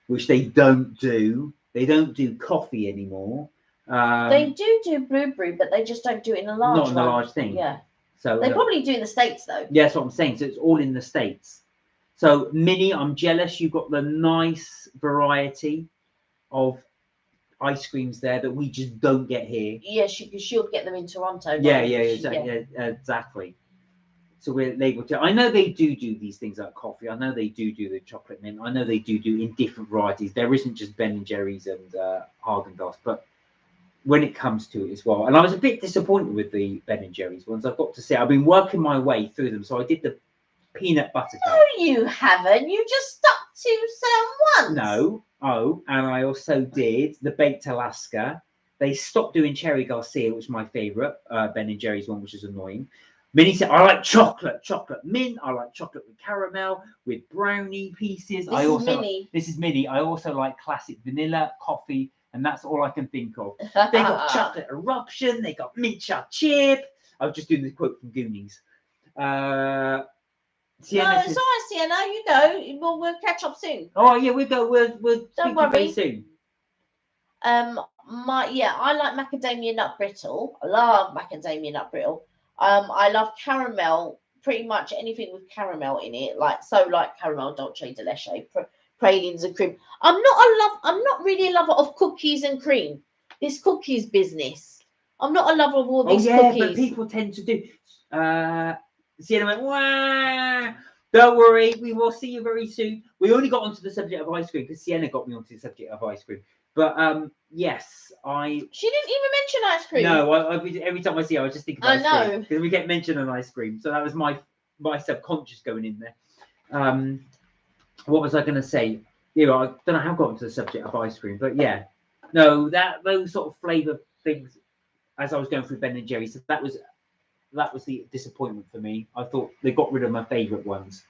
S2: which they don't do. They don't do coffee anymore.
S1: They do blueberry, but they just don't do it in a large
S2: not in a large thing.
S1: Yeah.
S2: So
S1: they probably do in the States though.
S2: Yeah, that's what I'm saying. So it's all in the States. So Minnie, I'm jealous. You've got the nice variety of ice creams there that we just don't get here.
S1: Yeah, she'll get them in Toronto.
S2: Yeah, exactly. So we're able to. I know they do these things like coffee. I know they do the chocolate mint. I know they do in different varieties. There isn't just Ben and Jerry's and Haagen-Dazs, but when it comes to it as well. And I was a bit disappointed with the Ben and Jerry's ones. I've got to say, I've been working my way through them. So I did the peanut butter cup.
S1: No, you haven't. You just stuck to certain ones.
S2: No. Oh, and I also did the baked Alaska. They stopped doing Cherry Garcia, which is my favourite, Ben and Jerry's one, which is annoying. Minnie said, I like chocolate mint. I like chocolate with caramel, with brownie pieces. This is Minnie. I also like classic vanilla, coffee, and that's all I can think of. They got chocolate eruption. They got mint chocolate chip. I was just doing the quote from Goonies.
S1: Sienna, it's all right, Sienna. You go. We'll catch up soon.
S2: Oh yeah, we'll go. We'll
S1: don't worry.
S2: Very soon.
S1: I like macadamia nut brittle. I love macadamia nut brittle. I love caramel. Pretty much anything with caramel in it, like caramel dulce de leche, pralines and cream. I'm not really a lover of cookies and cream. This cookies business. I'm not a lover of all these cookies.
S2: But people tend to do. Sienna went, wah! Don't worry, we will see you very soon. We only got onto the subject of ice cream because Sienna got me onto the subject of ice cream. But yes,
S1: She didn't even mention ice cream.
S2: No, every time I see her, I just think of ice cream because we get mentioned on ice cream. So that was my subconscious going in there. What was I going to say? I don't know how I got onto the subject of ice cream, but yeah, no, those sort of flavour things. As I was going through Ben and Jerry's, so that was the disappointment for me. I thought they got rid of my favourite ones.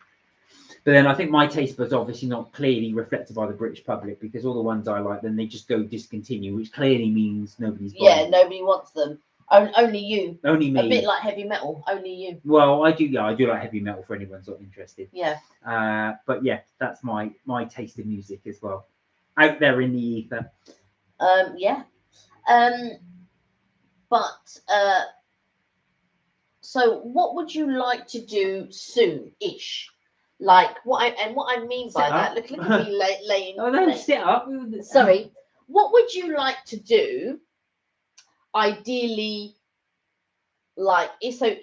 S2: But then I think my taste was obviously not clearly reflected by the British public because all the ones I like, then they just go discontinue, which clearly means nobody's buying.
S1: Yeah, nobody wants them. Only you.
S2: Only me.
S1: A bit like heavy metal. Only you.
S2: Well, I do. Yeah, I do like heavy metal for anyone who's not interested.
S1: Yeah.
S2: But yeah, that's my taste in music as well. Out there in the ether.
S1: Yeah. But so what would you like to do soon-ish? Like what I mean by that, look at me laying.
S2: Oh no, sit up.
S1: Sorry. What would you like to do? Ideally, like so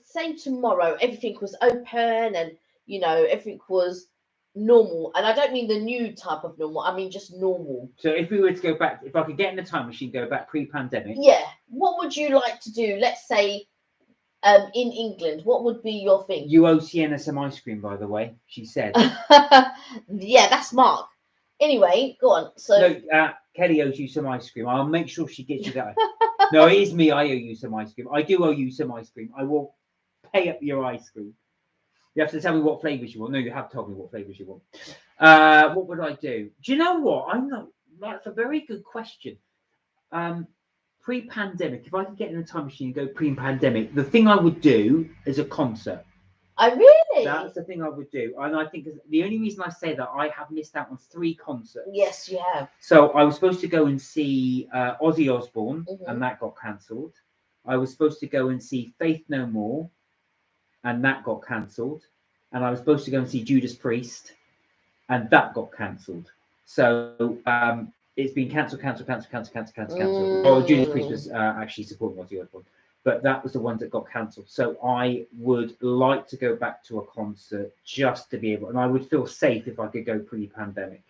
S1: say tomorrow everything was open and everything was normal, and I don't mean the new type of normal. I mean just normal.
S2: So if we were to go back, if I could get in the time machine, go back pre-pandemic.
S1: Yeah. What would you like to do? Let's say. In England, what would be your thing?
S2: You owe Sienna some ice cream, by the way, she said.
S1: Yeah, that's Mark. Anyway, go on. So
S2: no, Kelly owes you some ice cream. I'll make sure she gets you that. No, it is me. I owe you some ice cream. I do owe you some ice cream. I will pay up your ice cream. You have to tell me what flavours you want. No, you have told me what flavours you want. What would I do? Do you know what? That's a very good question. Pre-pandemic, if I could get in a time machine and go pre-pandemic, the thing I would do is a concert.
S1: I really.
S2: That's the thing I would do. And I think the only reason I say that, I have missed out on 3 concerts.
S1: Yes, you have.
S2: So I was supposed to go and see Ozzy Osbourne,
S1: Mhm.
S2: and that got cancelled. I was supposed to go and see Faith No More, and that got cancelled. And I was supposed to go and see Judas Priest, and that got cancelled. So it's been cancelled. Oh, Judas Priest was actually supporting Ozzy Osbourne, but that was the ones that got cancelled. So I would like to go back to a concert just to be able, and I would feel safe if I could go pre-pandemic.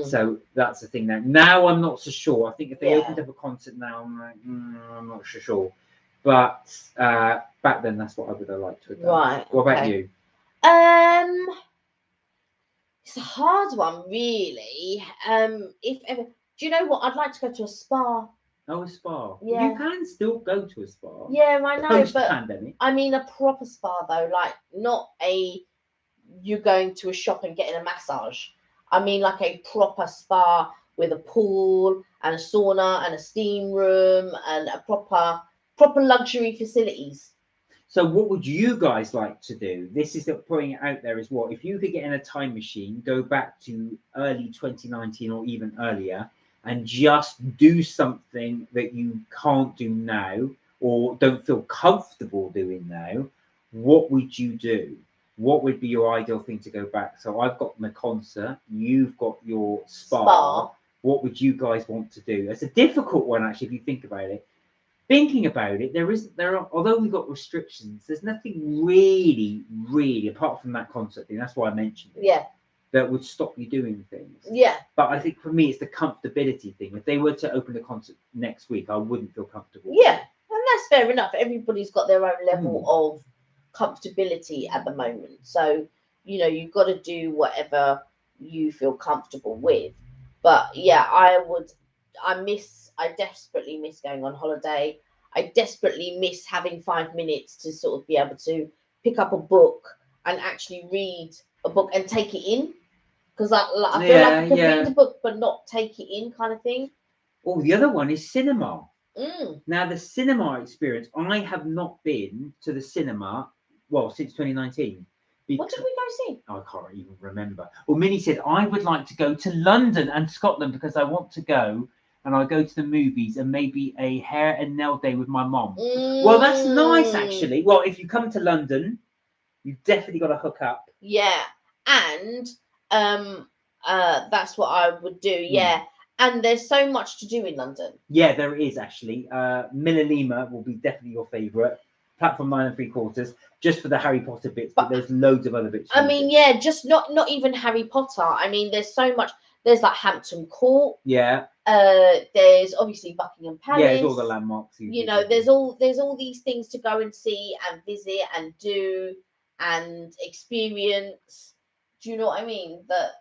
S2: So that's the thing now. Now I'm not so sure. I think if they opened up a concert now, I'm like, I'm not so sure. But back then, that's what I would have liked to have done.
S1: Right.
S2: What about
S1: okay.
S2: you?
S1: It's a hard one, really. If ever, do you know what? I'd like to go to a spa.
S2: Oh, a spa.
S1: Yeah.
S2: You can still go to a spa.
S1: Yeah, I know,
S2: Post
S1: but
S2: pandemic.
S1: I mean a proper spa though, like not a you going to a shop and getting a massage. I mean like a proper spa with a pool and a sauna and a steam room and a proper luxury facilities.
S2: So what would you guys like to do? This is putting it out there as well. If you could get in a time machine, go back to early 2019 or even earlier, and just do something that you can't do now or don't feel comfortable doing now, what would you do? What would be your ideal thing to go back? So I've got my concert, you've got your spa. What would you guys want to do? It's a difficult one, actually, if you think about it. Thinking about it, although we've got restrictions, there's nothing really apart from that concert thing. That's why I mentioned it.
S1: Yeah.
S2: That would stop you doing things.
S1: Yeah.
S2: But I think for me, it's the comfortability thing. If they were to open the concert next week, I wouldn't feel comfortable.
S1: Yeah, and that's fair enough. Everybody's got their own level of comfortability at the moment. So, you've got to do whatever you feel comfortable with. But yeah, I desperately miss going on holiday. I desperately miss having 5 minutes to sort of be able to pick up a book and actually read a book and take it in. Because I feel like I can read the book but not take it in, kind of thing.
S2: Oh, the other one is cinema.
S1: Mm.
S2: Now, the cinema experience, I have not been to the cinema, since 2019.
S1: What did we go see?
S2: I can't even remember. Well, Minnie said, I would like to go to London and Scotland because I want to go and I go to the movies and maybe a hair and nail day with my mom. Well, that's nice, actually. Well, if you come to London, you've definitely got to hook up.
S1: Yeah, and that's what I would do. Yeah, and there's so much to do in London.
S2: Yeah, there is actually. Millalima will be definitely your favourite. Platform 9 3/4, just for the Harry Potter bits, but there's loads of other bits.
S1: I mean, yeah, just not even Harry Potter. I mean, there's so much. There's like Hampton Court.
S2: Yeah.
S1: There's obviously Buckingham Palace.
S2: Yeah, there's all the landmarks.
S1: There's all these things to go and see and visit and do and experience. Do you know what I mean? That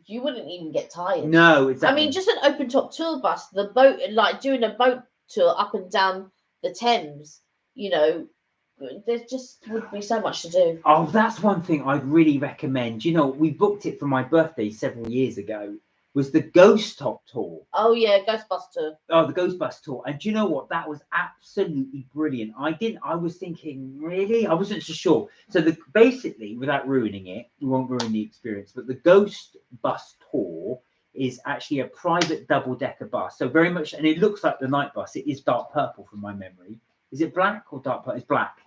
S1: you wouldn't even get tired.
S2: No, exactly.
S1: I mean, just an open top tour bus, the boat, like doing a boat tour up and down the Thames. There just would be so much to do.
S2: Oh, that's one thing I'd really recommend. We booked it for my birthday several years ago. Was the Ghost Top tour.
S1: Oh yeah, Ghost Bus tour.
S2: Oh, the Ghost Bus tour. And do you know what? That was absolutely brilliant. I was thinking, really? I wasn't so sure. So basically, without ruining it, we won't ruin the experience, but the Ghost Bus tour is actually a private double-decker bus. So very much, and it looks like the night bus. It is dark purple from my memory. Is it black or dark purple? It's black.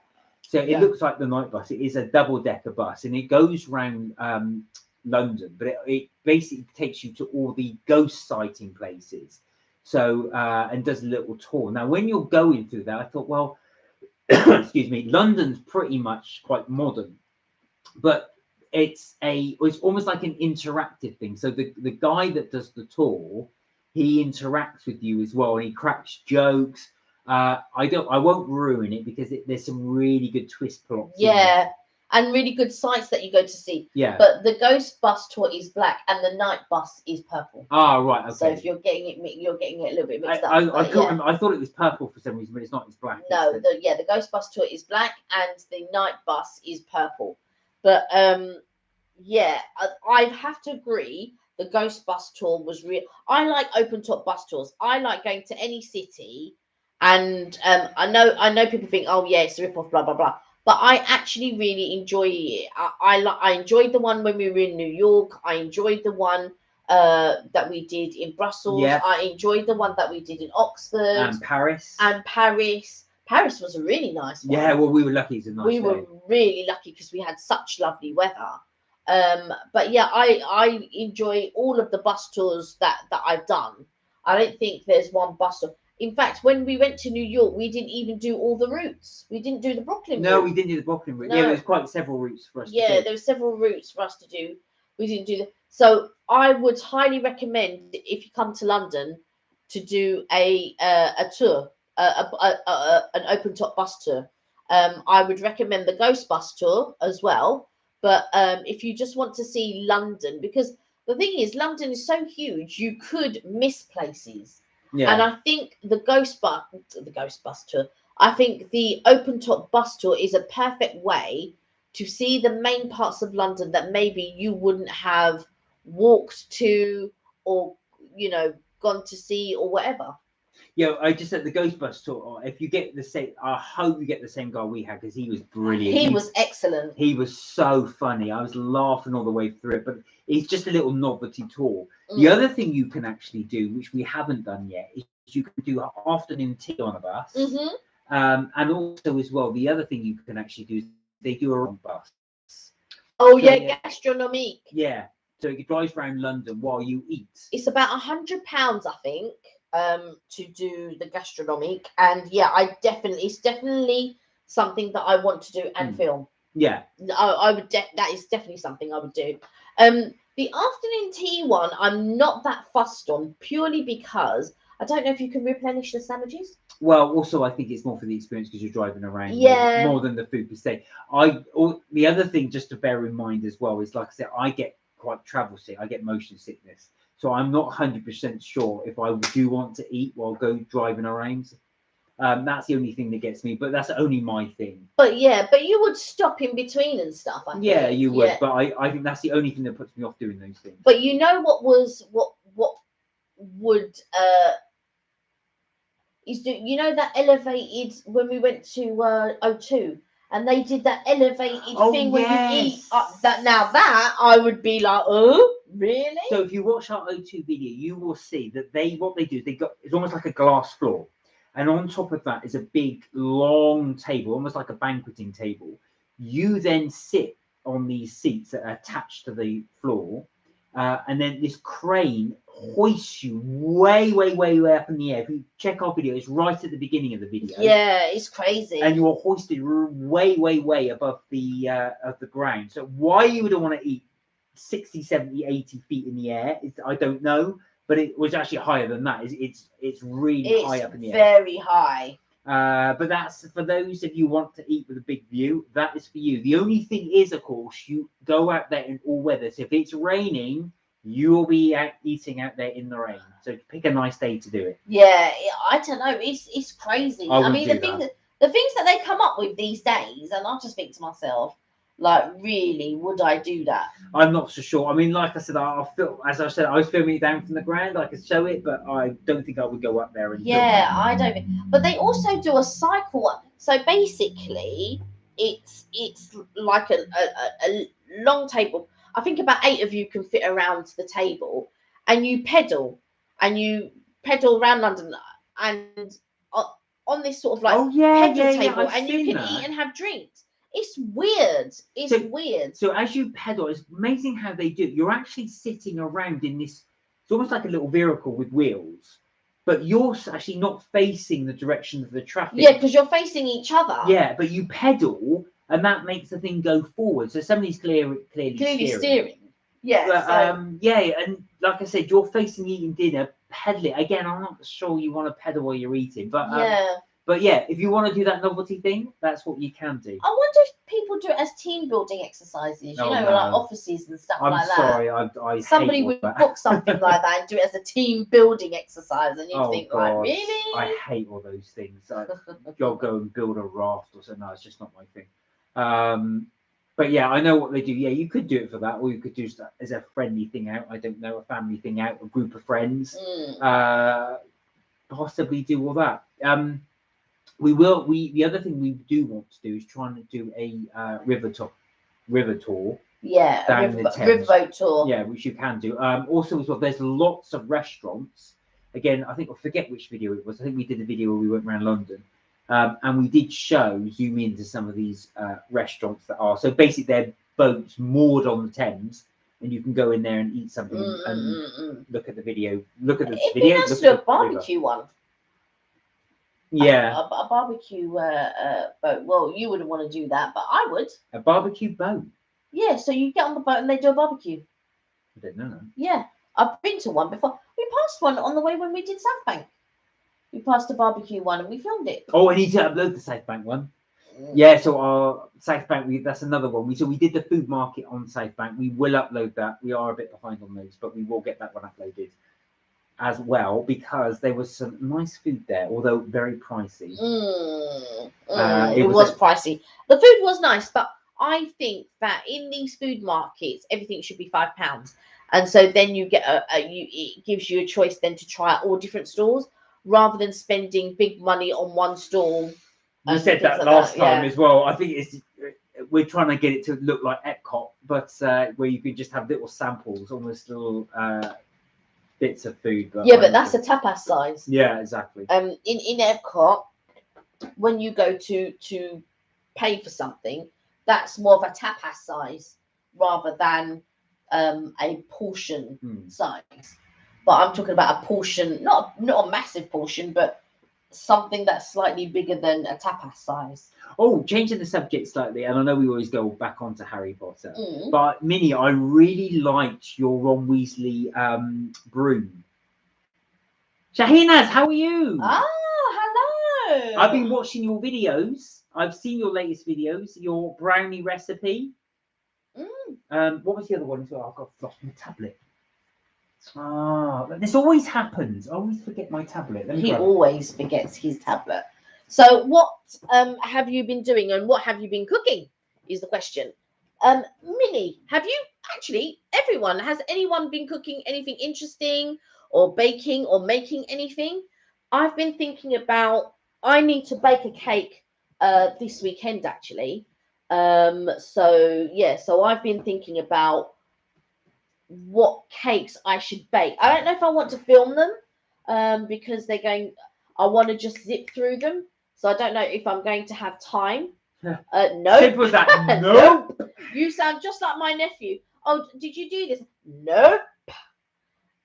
S2: So it looks like the night bus. It is a double-decker bus, and it goes around London, but it basically takes you to all the ghost sighting places. So and does a little tour. Now, when you're going through that, I thought, well, excuse me, London's pretty much quite modern, but it's almost like an interactive thing. So the guy that does the tour, he interacts with you as well, and he cracks jokes. I won't ruin it because there's some really good twist plots.
S1: Yeah, and really good sights that you go to see.
S2: Yeah.
S1: But the Ghost Bus tour is black and the night bus is purple.
S2: Ah, right. Okay.
S1: So if you're getting it a little bit mixed up.
S2: I thought it was purple for some reason, but it's not. It's black.
S1: No, the Ghost Bus tour is black and the night bus is purple. But I have to agree. The Ghost Bus tour was real. I like open top bus tours. I like going to any city. And I know people think, oh yeah, it's a rip off, blah blah blah. but I actually really enjoy it. I enjoyed the one when we were in New York. I enjoyed the one that we did in Brussels.
S2: Yeah.
S1: I enjoyed the one that we did in Oxford
S2: And Paris.
S1: and Paris. Paris was a really nice one.
S2: Yeah, well, we were lucky. It's a nice
S1: We
S2: day.
S1: were really lucky because we had such lovely weather. But yeah, I enjoy all of the bus tours that I've done. I don't think there's one bus tour. In fact, when we went to New York, we didn't even do all the routes. We didn't do the Brooklyn
S2: No,
S1: route.
S2: we didn't do the Brooklyn route.
S1: No.
S2: Yeah, there was quite several routes for us to
S1: Yeah,
S2: do.
S1: there were several routes for us to do. We didn't do that. So I would highly recommend if you come to London to do a tour, an open top bus tour. I would recommend the Ghost Bus tour as well. But if you just want to see London, because the thing is, London is so huge, you could miss places.
S2: Yeah.
S1: And I think the Ghost Bus tour, I think the open top bus tour is a perfect way to see the main parts of London that maybe you wouldn't have walked to or gone to see or whatever.
S2: Yeah, I just said the Ghostbusters tour. If you get the same, I hope you get the same guy we had because he was brilliant.
S1: He was excellent.
S2: He was so funny. I was laughing all the way through it. But it's just a little novelty tour.
S1: Mm.
S2: The other thing you can actually do, which we haven't done yet, is you can do afternoon tea on a bus.
S1: Mm-hmm.
S2: And also as well, the other thing you can actually do is they do a bus.
S1: Oh so, yeah, gastronomique.
S2: Yeah. So it drives around London while you eat.
S1: It's about £100, I think, to do the gastronomique, and yeah, it's definitely something that I want to do and film.
S2: Yeah,
S1: I would. That is definitely something I would do. The afternoon tea one, I'm not that fussed on, purely because I don't know if you can replenish the sandwiches.
S2: Well, also I think it's more for the experience because you're driving around more than the food per se. The other thing just to bear in mind as well is, like I said, I get quite travel sick. I get motion sickness, so I'm not 100% sure if I do want to eat while driving around. That's the only thing that gets me, but that's only my thing.
S1: But yeah, but you would stop in between and stuff. I think.
S2: Yeah, you would, but I think that's the only thing that puts me off doing those things.
S1: But you know what would you know that elevated when we went to O2 and they did that elevated thing where you eat that I would be like, oh really?
S2: So if you watch our O2 video, you will see that what they do is it's almost like a glass floor, and on top of that is a big long table, almost like a banqueting table. You then sit on these seats that are attached to the floor, and then this crane hoists you way up in the air. If you check our video, it's right at the beginning of the video.
S1: Yeah, it's crazy.
S2: And you're hoisted way above the of the ground. So why you would want to eat 60, 70, 80 feet in the air, I don't know, but it was actually higher than that. It's really high up in the air.
S1: Very high.
S2: But that's for those of you who want to eat with a big view. That is for you. The only thing is, of course, you go out there in all weather. So if it's raining, you will be eating out there in the rain. So pick a nice day to do it.
S1: Yeah, I don't know. It's crazy. I mean, the things that they come up with these days, and I just think to myself, like, really, would I do that?
S2: I'm not so sure. I mean, like I said, I was filming it down from the ground. I could show it, but I don't think I would go up there and
S1: yeah, I don't. But they also do a cycle. So basically, it's like a long table. I think about 8 of you can fit around the table, and you pedal around London, and on this sort of like pedal table, and you can eat and have drinks. It's weird. It's weird.
S2: So as you pedal, it's amazing how they do it. You're actually sitting around in this. It's almost like a little vehicle with wheels, but you're actually not facing the direction of the traffic.
S1: Yeah, because you're facing each other.
S2: Yeah, but you pedal, and that makes the thing go forward. So somebody's clearly steering.
S1: Yeah.
S2: But, yeah, and like I said, you're facing eating dinner, pedaling. Again, I'm not sure you want to pedal while you're eating, but
S1: yeah.
S2: But yeah, if you want to do that novelty thing, that's what you can do.
S1: I wonder if people do it as team building exercises, like offices and stuff like that.
S2: I'm sorry,
S1: somebody would book something like that and do it as a team building exercise, and you think, like, really?
S2: I hate all those things. You'll go and build a raft or something. No, it's just not my thing. But yeah, I know what they do. Yeah, you could do it for that, or you could do it as a friendly thing out. I don't know, a family thing out, a group of friends. Possibly do all that. The other thing we do want to do is trying to do a river tour
S1: Yeah, a
S2: down the Thames.
S1: riverboat tour.
S2: Yeah, which you can do. Also, as well, there's lots of restaurants. Again, I think I forget which video it was. I think we did a video where we went around London, and we did zoom into some of these restaurants that are. So basically, they're boats moored on the Thames, and you can go in there and eat something and look at the video. Look at the
S1: It'd
S2: video.
S1: be nice to do a barbecue one.
S2: Yeah,
S1: a barbecue boat. Well, you wouldn't want to do that, but I would.
S2: A barbecue boat.
S1: Yeah, so you get on the boat and they do a barbecue.
S2: I don't know.
S1: Yeah, I've been to one before. We passed one on the way when we did South Bank. We passed a barbecue one and we filmed it.
S2: Oh, I need to upload the South Bank one. Yeah, so our South Bank, that's another one. We did the food market on South Bank. We will upload that. We are a bit behind on those, but we will get that one uploaded as well because there was some nice food there, although very pricey.
S1: It was pricey. The food was nice, but I think that in these food markets, everything should be £5, and so then you get it gives you a choice then to try all different stores rather than spending big money on one stall.
S2: We said that last time as well. I think we're trying to get it to look like Epcot, but where you can just have little samples, almost little bits of food.
S1: But that's a tapas size.
S2: Yeah, exactly.
S1: In Epcot, when you go to pay for something, that's more of a tapas size rather than a portion size. But I'm talking about a portion, not a massive portion, but something that's slightly bigger than a tapas size.
S2: Oh, changing the subject slightly, and I know we always go back onto Harry Potter, but Minnie, I really liked your Ron Weasley broom. Shahinaz, how are you?
S1: Hello.
S2: I've been watching your videos. I've seen your latest videos, your brownie recipe. What was the other one as well? I've got lost my tablet. This always happens. I always forget my tablet.
S1: He always forgets his tablet. So what have you been doing and what have you been cooking is the question. Minnie, have you actually, has anyone been cooking anything interesting or baking or making anything? I've been thinking about, I need to bake a cake this weekend actually. So I've been thinking about what cakes I should bake. I don't know if I want to film them because I want to just zip through them. So I don't know if I'm going to have time. No.
S2: Simple as that. Nope.
S1: You sound just like my nephew. Oh, did you do this? Nope.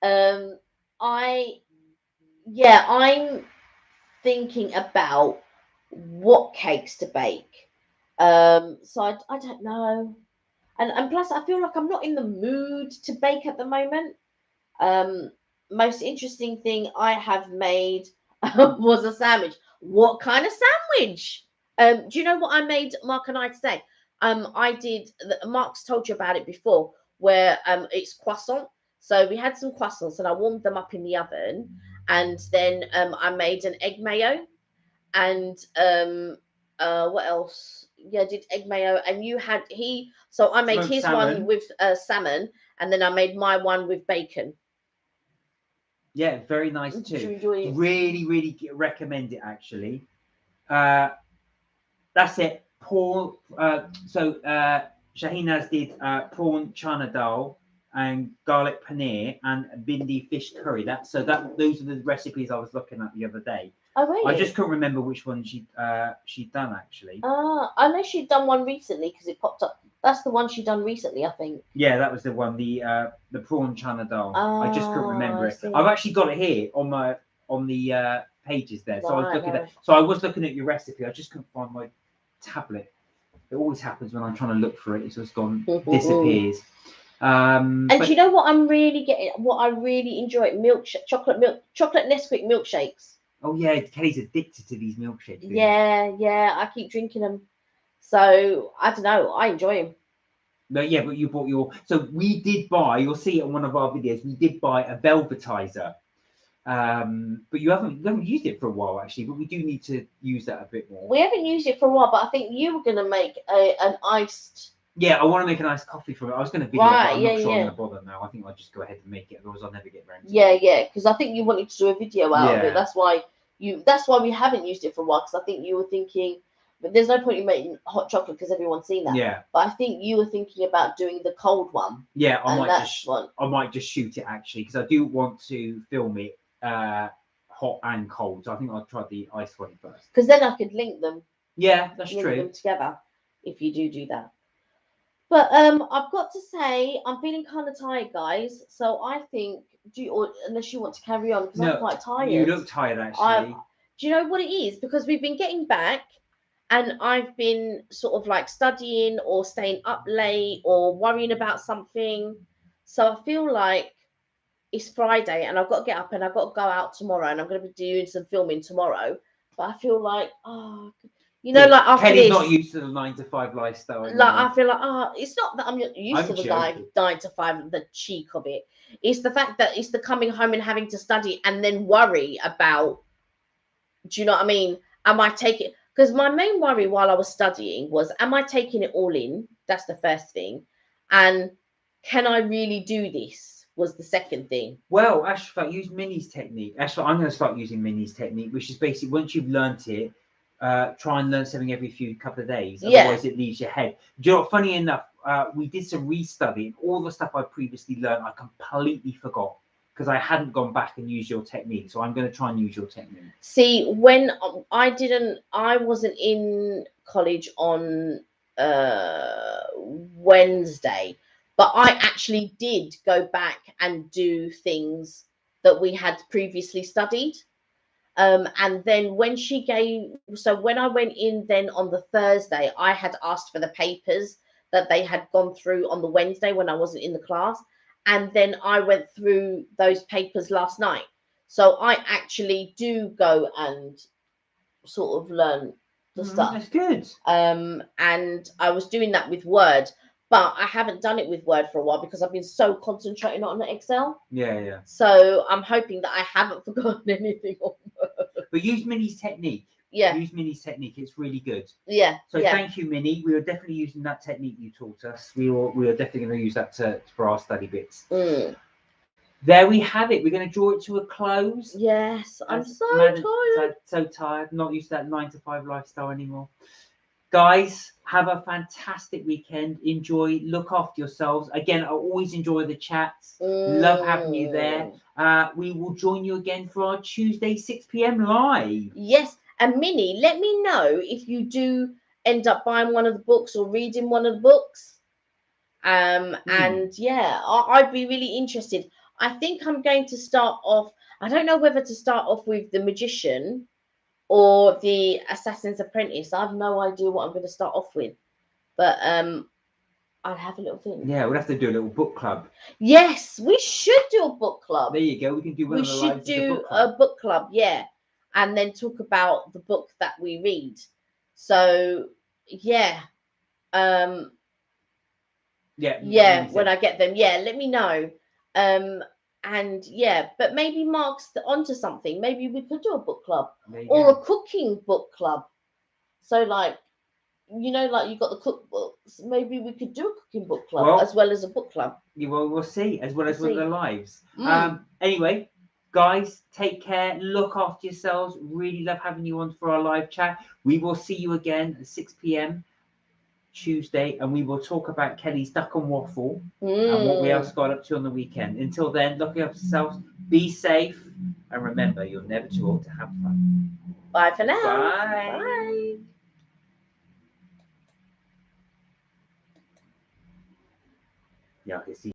S1: I'm thinking about what cakes to bake. So I don't know. And plus, I feel like I'm not in the mood to bake at the moment. Most interesting thing I have made was a sandwich. What kind of sandwich? Do you know what I made, Mark and I, today? I did, Mark's told you about it before, where it's croissant. So we had some croissants and I warmed them up in the oven. And then I made an egg mayo. And what else? Yeah, I did egg mayo. And so I made
S2: Smoked
S1: his
S2: salmon.
S1: one with salmon. And then I made my one with bacon.
S2: Yeah, very nice too.
S1: Did you enjoy it?
S2: Really, really recommend it actually. That's it. Shahinaz did prawn chana dal and garlic paneer and bindi fish curry. Those are the recipes I was looking at the other day.
S1: Oh, really?
S2: I just couldn't remember which one she'd done actually.
S1: I know she'd done one recently because it popped up. That's the one she'd done recently, I think.
S2: Yeah, that was the one. The prawn chana dal. I just couldn't remember it.
S1: See.
S2: I've actually got it here on the pages there. So I was looking at your recipe. I just couldn't find my tablet. It always happens when I'm trying to look for it. It's just gone, disappears.
S1: Do you know what I'm really getting? What I really enjoy? Chocolate Nesquik milkshakes.
S2: Oh yeah, Kelly's addicted to these milkshakes.
S1: Yeah, I keep drinking them. So I don't know, I enjoy them.
S2: No, yeah, but you bought so we did buy. You'll see it on one of our videos. We did buy a velvetizer, but you haven't used it for a while actually. But we do need to use that a bit more.
S1: We haven't used it for a while, but I think you were going to make an iced.
S2: Yeah, I want to make an iced coffee from it. I was going to video, but I'm not sure I'm going to bother now. I think I'll just go ahead and make it, otherwise I'll never get around to it.
S1: Yeah, because I think you wanted to do a video out of it. That's why That's why we haven't used it for a while, because I think you were thinking, but there's no point in making hot chocolate because everyone's seen that.
S2: Yeah.
S1: But I think you were thinking about doing the cold one.
S2: Yeah, I
S1: And
S2: might
S1: that's
S2: just
S1: one.
S2: I might just shoot it actually, because I do want to film it hot and cold. So I think I'll try the ice one first.
S1: Because then I could link them.
S2: Yeah, that's
S1: Link
S2: true.
S1: them together if you do that. But I've got to say I'm feeling kind of tired, guys. So I think or unless you want to carry on, because I'm quite tired.
S2: You look tired actually.
S1: Do you know what it is? Because we've been getting back, and I've been sort of like studying or staying up late or worrying about something. So I feel like it's Friday and I've got to get up and I've got to go out tomorrow, and I'm going to be doing some filming tomorrow. But I feel like, like after
S2: Kelly's
S1: this,
S2: not used to the 9 to 5 lifestyle anymore.
S1: like I feel like, it's not that I'm used to the 9 to 5, the cheek of it. It's the fact that it's the coming home and having to study and then worry about. Do you know what I mean? Am I taking? Because my main worry while I was studying was, am I taking it all in? That's the first thing, and can I really do this? Was the second thing.
S2: Well, Ashfaq, use Minnie's technique. Ashfaq, I'm going to start using Minnie's technique, which is basically once you've learnt it, try and learn something every few couple of days. Otherwise, it leaves your head. Do you know what? Funny enough, we did some restudy, and all the stuff I previously learned, I completely forgot because I hadn't gone back and used your technique. So I'm going to try and use your technique.
S1: See, when I wasn't in college on Wednesday. But I actually did go back and do things that we had previously studied. And then when when I went in then on the Thursday, I had asked for the papers that they had gone through on the Wednesday when I wasn't in the class. And then I went through those papers last night. So I actually do go and sort of learn the stuff.
S2: That's good.
S1: And I was doing that with Word. But I haven't done it with Word for a while because I've been so concentrating on Excel.
S2: Yeah.
S1: So I'm hoping that I haven't forgotten anything on Word.
S2: But use Minnie's technique.
S1: Yeah.
S2: Use Minnie's technique. It's really good.
S1: Yeah.
S2: So thank you, Minnie. We are definitely using that technique you taught us. We are definitely going to use that for our study bits. There we have it. We're going to draw it to a close.
S1: Yes. I'm so tired.
S2: So tired. Not used to that 9 to 5 lifestyle anymore. Guys, have a fantastic weekend. Enjoy. Look after yourselves. Again, I always enjoy the chats. Love having you there. We will join you again for our Tuesday 6 p.m. live.
S1: Yes. And Minnie, let me know if you do end up buying one of the books or reading one of the books. And yeah, I'd be really interested. I think I'm going to start off. I don't know whether to start off with The Magician or The Assassin's Apprentice. I have no idea what I'm going to start off with, but I'll have a little think.
S2: Yeah, we'll have to do a little book club.
S1: Yes, we should do a book club.
S2: There you go. We can do one of the lives. We should
S1: do a book club, yeah, and then talk about the book that we read. So yeah, when I get them, let me know. And yeah, but maybe Mark's onto something. Maybe we could do a book club or a cooking book club. So like, like you got the cookbooks. Maybe we could do a cooking book club as well as a book club.
S2: Yeah, well, we'll see. As well as one of the lives. Anyway, guys, take care. Look after yourselves. Really love having you on for our live chat. We will see you again at 6 p.m. Tuesday, and we will talk about Kelly's duck and waffle and what we else got up to on the weekend. Until then, look after yourselves, be safe, and remember, you're never too old to have fun.
S1: Bye for now.
S2: Bye.
S1: Bye.
S2: Yeah, I can see.